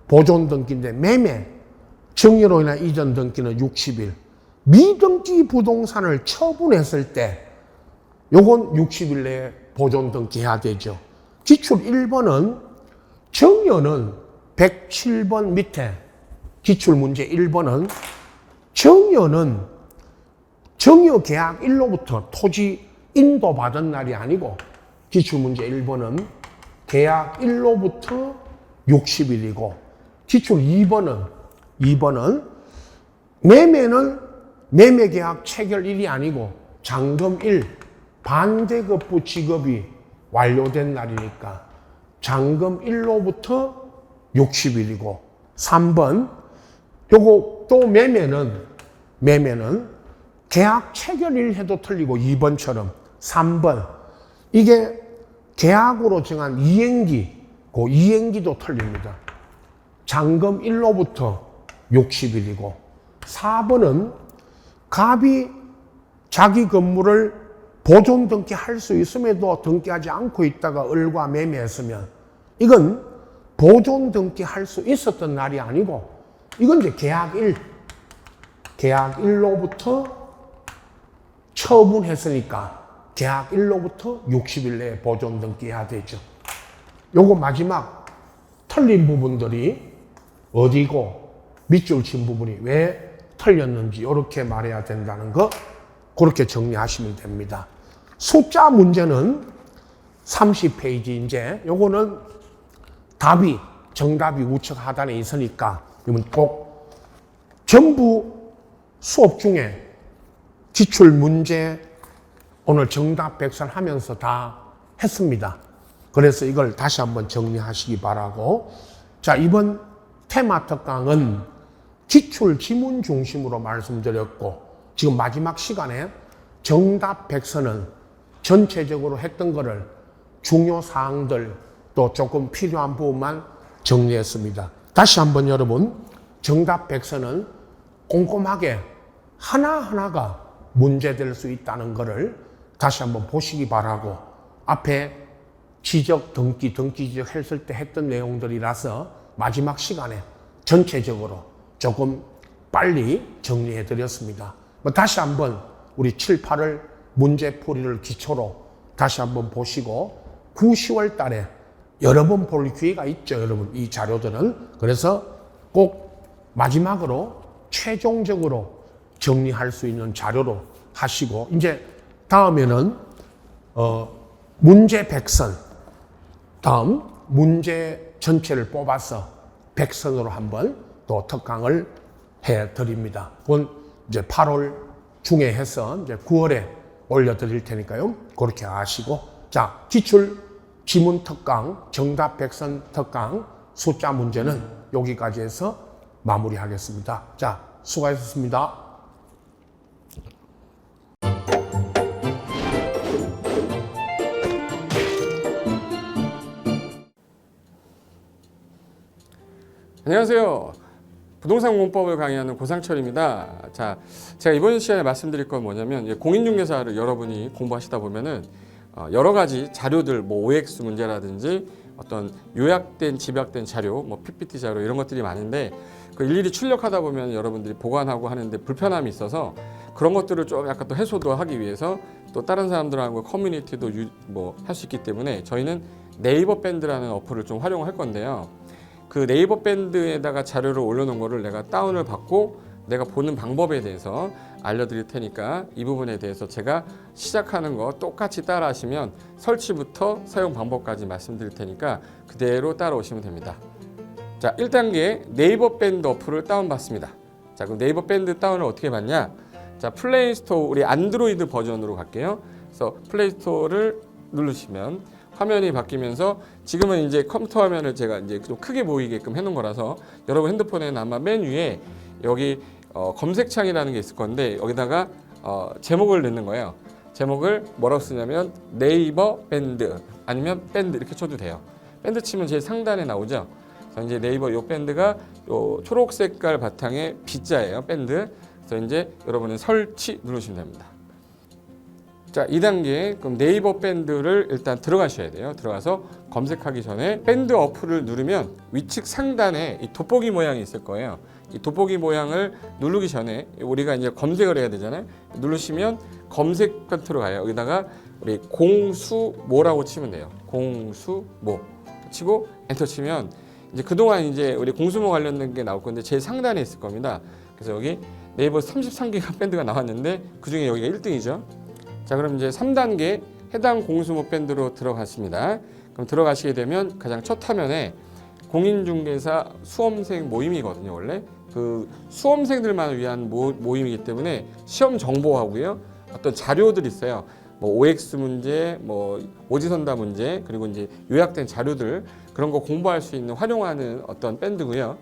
보존 등기인데 매매, 정의로 인한 이전 등기는 60일, 미등기 부동산을 처분했을 때 요건 60일 내에 보존 등기해야 되죠. 기출 1번은 정여는 107번 밑에 기출 문제 1번은 정여는 정여 계약 일로부터 토지 인도받은 날이 아니고, 기출 문제 1번은 계약 일로부터 60일이고, 기출 2번은 매매는 매매계약 체결일이 아니고 잔금일 반대급부 지급이 완료된 날이니까 잔금일로부터 60일이고, 3번 요거 또 매매는 계약 체결일 해도 틀리고 2번처럼 3번 이게 계약으로 정한 이행기, 그 이행기도 틀립니다. 잔금일로부터 60일이고, 4번은 갑이 자기 건물을 보존 등기할 수 있음에도 등기하지 않고 있다가 을과 매매했으면 이건 보존 등기할 수 있었던 날이 아니고, 이건 이제 계약일로부터 처분했으니까 계약일로부터 60일 내에 보존 등기해야 되죠. 요거 마지막 틀린 부분들이 어디고 밑줄 친 부분이 왜 틀렸는지 이렇게 말해야 된다는 거, 그렇게 정리하시면 됩니다. 숫자 문제는 30페이지 이제 요거는 정답이 우측 하단에 있으니까 이건 꼭 전부 수업 중에 기출 문제 오늘 정답 백선하면서 다 했습니다. 그래서 이걸 다시 한번 정리하시기 바라고, 자, 이번 테마 특강은 기출 지문 중심으로 말씀드렸고, 지금 마지막 시간에 정답 백선은 전체적으로 했던 거를 중요 사항들 또 조금 필요한 부분만 정리했습니다. 다시 한번 여러분, 정답 백선은 꼼꼼하게 하나하나가 문제될 수 있다는 것을 다시 한번 보시기 바라고, 앞에 지적, 등기 지적 했을 때 했던 내용들이라서 마지막 시간에 전체적으로 조금 빨리 정리해 드렸습니다. 다시 한번 우리 7, 8월 문제풀이를 기초로 다시 한번 보시고 9, 10월 달에 여러 번 볼 기회가 있죠, 여러분. 이 자료들은. 그래서 꼭 마지막으로 최종적으로 정리할 수 있는 자료로 하시고, 이제 다음에는 문제 100선, 다음 문제 전체를 뽑아서 100선으로 한번 또 특강을 해 드립니다. 그건 이제 8월 중에 해서 이제 9월에 올려드릴 테니까요. 그렇게 아시고, 자, 기출 지문 특강, 정답 백선 특강 숫자 문제는 여기까지 해서 마무리하겠습니다. 자, 수고하셨습니다.
안녕하세요. 부동산 공법을 강의하는 고상철입니다. 자, 제가 이번 시간에 말씀드릴 건 뭐냐면 공인중개사를 여러분이 공부하시다 보면은 여러 가지 자료들, 뭐 OX 문제라든지 어떤 요약된 집약된 자료, 뭐 PPT 자료 이런 것들이 많은데 그 일일이 출력하다 보면 여러분들이 보관하고 하는데 불편함이 있어서 그런 것들을 좀 약간 또 해소도 하기 위해서 또 다른 사람들하고 커뮤니티도 뭐 할 수 있기 때문에 저희는 네이버 밴드라는 어플을 좀 활용할 건데요. 그 네이버 밴드에다가 자료를 올려놓은 거를 내가 다운을 받고 내가 보는 방법에 대해서 알려드릴 테니까 이 부분에 대해서 제가 시작하는 거 똑같이 따라 하시면 설치부터 사용 방법까지 말씀드릴 테니까 그대로 따라오시면 됩니다. 자, 1단계 네이버 밴드 어플을 다운받습니다. 자, 그럼 네이버 밴드 다운을 어떻게 받냐? 자, 플레이스토어 우리 안드로이드 버전으로 갈게요. 그래서 플레이스토어를 누르시면 화면이 바뀌면서 지금은 이제 컴퓨터 화면을 제가 이제 좀 크게 보이게끔 해놓은 거라서 여러분 핸드폰에는 아마 맨 위에 여기 검색창이라는 게 있을 건데 여기다가 제목을 넣는 거예요. 제목을 뭐라고 쓰냐면 네이버 밴드 아니면 밴드 이렇게 쳐도 돼요. 밴드 치면 제일 상단에 나오죠. 그래서 이제 네이버 요 밴드가 요 초록 색깔 바탕에 B자예요. 밴드. 그래서 이제 여러분은 설치 누르시면 됩니다. 자, 2단계 그럼 네이버 밴드를 일단 들어가셔야 돼요. 들어가서 검색하기 전에 밴드 어플을 누르면 위측 상단에 이 돋보기 모양이 있을 거예요. 이 돋보기 모양을 누르기 전에 우리가 이제 검색을 해야 되잖아요. 누르시면 검색 컨트롤 가요. 여기다가 우리 공수모라고 치면 돼요. 공수모 치고 엔터 치면 이제 그동안 이제 우리 공수모 관련된 게 나올 건데 제일 상단에 있을 겁니다. 그래서 여기 네이버 33개가 밴드가 나왔는데 그중에 여기가 1등이죠. 자, 그럼 이제 3단계 해당 공수모 밴드로 들어갔습니다. 그럼 들어가시게 되면 가장 첫 화면에 공인중개사 수험생 모임이거든요. 원래 그 수험생들만 위한 모임이기 때문에 시험 정보하고요. 어떤 자료들이 있어요. 뭐 OX 문제, 뭐 오지선다 문제, 그리고 이제 요약된 자료들 그런 거 공부할 수 있는 활용하는 어떤 밴드고요.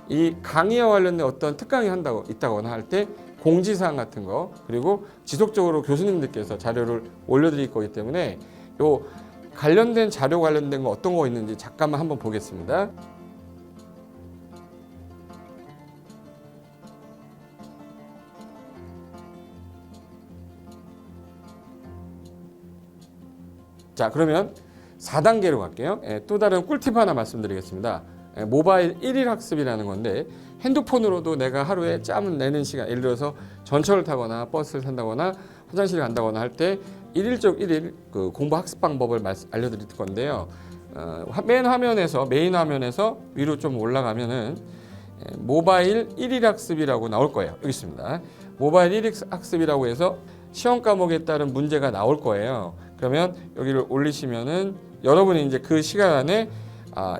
이 강의와 관련된 어떤 특강이 있다거나 할 때 공지사항 같은 거 그리고 지속적으로 교수님들께서 자료를 올려드릴 거기 때문에 요 관련된 자료 관련된 거 어떤 거 있는지 잠깐만 한번 보겠습니다. 자, 그러면 4단계로 갈게요. 또 다른 꿀팁 하나 말씀드리겠습니다. 모바일 1일 학습이라는 건데 핸드폰으로도 내가 하루에 짬을 내는 시간, 예를 들어서 전철을 타거나 버스를 탄다거나 화장실을 간다거나 할 때 1일 그 공부 학습 방법을 알려드릴 건데요. 메인 화면에서 위로 좀 올라가면은 모바일 1일 학습이라고 나올 거예요. 여기 있습니다. 모바일 1일 학습이라고 해서 시험 과목에 따른 문제가 나올 거예요. 그러면 여기를 올리시면은 여러분이 이제 그 시간 안에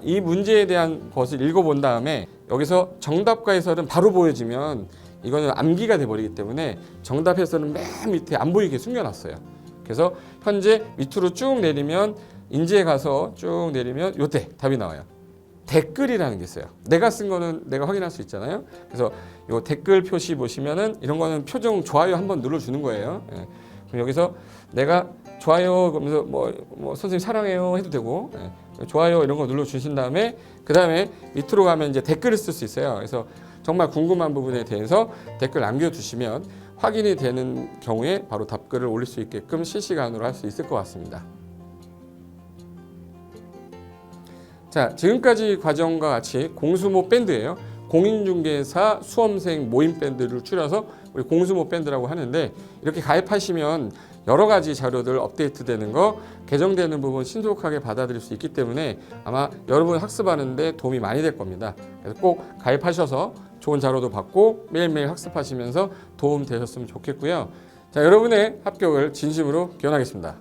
이 문제에 대한 것을 읽어본 다음에 여기서 정답과 해설은 바로 보여지면 이거는 암기가 돼버리기 때문에 정답 해설은 맨 밑에 안 보이게 숨겨놨어요. 그래서 현재 밑으로 쭉 내리면 인지에 가서 쭉 내리면 요때 답이 나와요. 댓글이라는 게 있어요. 내가 쓴 거는 내가 확인할 수 있잖아요. 그래서 요 댓글 표시 보시면은 이런 거는 표정 좋아요 한번 눌러주는 거예요. 예. 그럼 여기서 내가 좋아요 그러면서 뭐 선생님 사랑해요 해도 되고 좋아요 이런 거 눌러주신 다음에 그 다음에 밑으로 가면 이제 댓글을 쓸 수 있어요. 그래서 정말 궁금한 부분에 대해서 댓글 남겨주시면 확인이 되는 경우에 바로 답글을 올릴 수 있게끔 실시간으로 할 수 있을 것 같습니다. 자, 지금까지 과정과 같이 공수모 밴드예요. 공인중개사 수험생 모임 밴드를 줄여서 우리 공수모 밴드라고 하는데 이렇게 가입하시면 여러 가지 자료들 업데이트되는 거 개정되는 부분 신속하게 받아들일 수 있기 때문에 아마 여러분 학습하는데 도움이 많이 될 겁니다. 그래서 꼭 가입하셔서 좋은 자료도 받고 매일매일 학습하시면서 도움 되셨으면 좋겠고요. 자, 여러분의 합격을 진심으로 기원하겠습니다.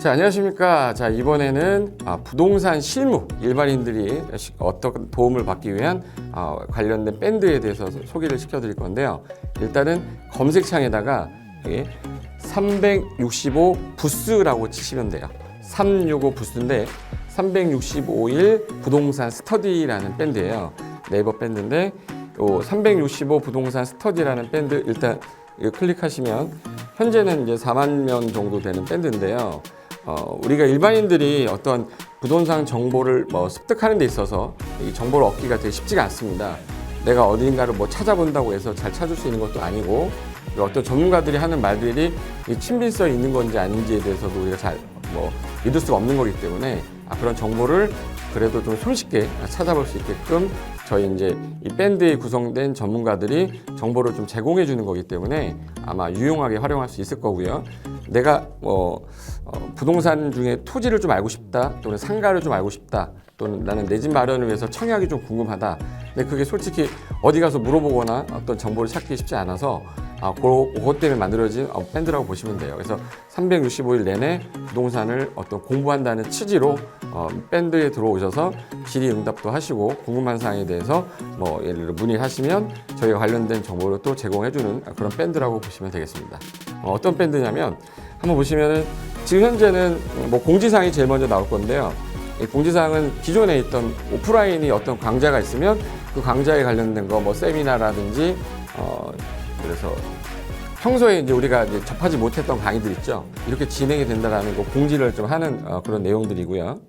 자, 안녕하십니까. 자, 이번에는 부동산 실무, 일반인들이 어떤 도움을 받기 위한 관련된 밴드에 대해서 소개를 시켜드릴 건데요. 일단은 검색창에다가 365 부스라고 치시면 돼요. 365 부스인데 365일 부동산 스터디라는 밴드예요. 네이버 밴드인데 요 365 부동산 스터디라는 밴드 일단 이거 클릭하시면 현재는 이제 4만 명 정도 되는 밴드인데요. 우리가 일반인들이 어떤 부동산 정보를 습득하는 데 있어서 이 정보를 얻기가 되게 쉽지가 않습니다. 내가 어딘가를 찾아본다고 해서 잘 찾을 수 있는 것도 아니고, 어떤 전문가들이 하는 말들이 이 친밀성이 있는 건지 아닌지에 대해서도 우리가 잘 믿을 수가 없는 거기 때문에 그런 정보를 그래도 좀 손쉽게 찾아볼 수 있게끔 저희 이제 이 밴드에 구성된 전문가들이 정보를 좀 제공해 주는 거기 때문에 아마 유용하게 활용할 수 있을 거고요. 내가 부동산 중에 토지를 좀 알고 싶다, 또는 상가를 좀 알고 싶다, 또는 나는 내 집 마련을 위해서 청약이 좀 궁금하다. 근데 그게 솔직히 어디 가서 물어보거나 어떤 정보를 찾기 쉽지 않아서 그것 때문에 만들어진 밴드라고 보시면 돼요. 그래서 365일 내내 부동산을 어떤 공부한다는 취지로 밴드에 들어오셔서 질의응답도 하시고 궁금한 사항에 대해서 예를 들어 문의를 하시면 저희가 관련된 정보를 또 제공해주는 그런 밴드라고 보시면 되겠습니다. 어떤 밴드냐면 한번 보시면은 지금 현재는 공지사항이 제일 먼저 나올 건데요. 이 공지사항은 기존에 있던 오프라인이 어떤 강좌가 있으면 그 강좌에 관련된 거 세미나라든지 그래서 평소에 이제 우리가 이제 접하지 못했던 강의들 있죠. 이렇게 진행이 된다라는 거 공지를 좀 하는 그런 내용들이고요.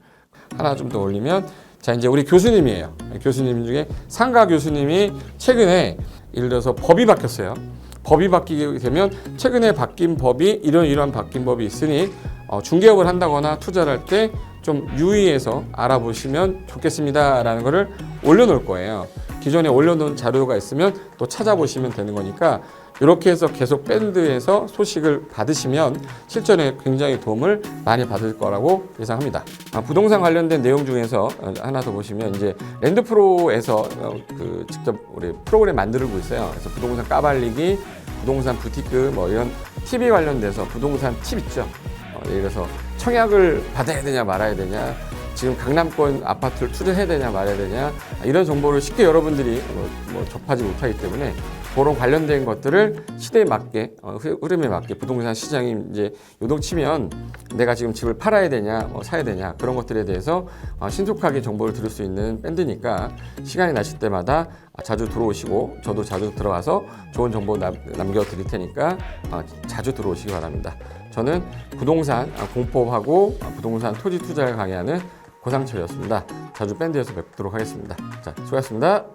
하나 좀 더 올리면 자, 이제 우리 교수님이에요. 교수님 중에 상가 교수님이 최근에 예를 들어서 법이 바뀌었어요. 법이 바뀌게 되면 최근에 바뀐 법이 이러한 바뀐 법이 있으니 중개업을 한다거나 투자를 할 때 좀 유의해서 알아보시면 좋겠습니다라는 거를 올려놓을 거예요. 기존에 올려놓은 자료가 있으면 또 찾아보시면 되는 거니까 이렇게 해서 계속 밴드에서 소식을 받으시면 실전에 굉장히 도움을 많이 받을 거라고 예상합니다. 부동산 관련된 내용 중에서 하나 더 보시면 이제 랜드프로에서 직접 우리 프로그램 만들고 있어요. 그래서 부동산 까발리기, 부동산 부티크 이런 팁이 관련돼서 부동산 팁 있죠. 예를 들어서 청약을 받아야 되냐 말아야 되냐, 지금 강남권 아파트를 투자해야 되냐 말아야 되냐, 이런 정보를 쉽게 여러분들이 접하지 못하기 때문에 그런 관련된 것들을 시대에 맞게 흐름에 맞게 부동산 시장이 이제 요동치면 내가 지금 집을 팔아야 되냐 사야 되냐 그런 것들에 대해서 신속하게 정보를 들을 수 있는 밴드니까 시간이 나실 때마다 자주 들어오시고 저도 자주 들어가서 좋은 정보 남겨드릴 테니까 자주 들어오시기 바랍니다. 저는 부동산 공법하고 부동산 토지 투자를 강의하는 고상철이었습니다. 자주 밴드에서 뵙도록 하겠습니다. 자, 수고하셨습니다.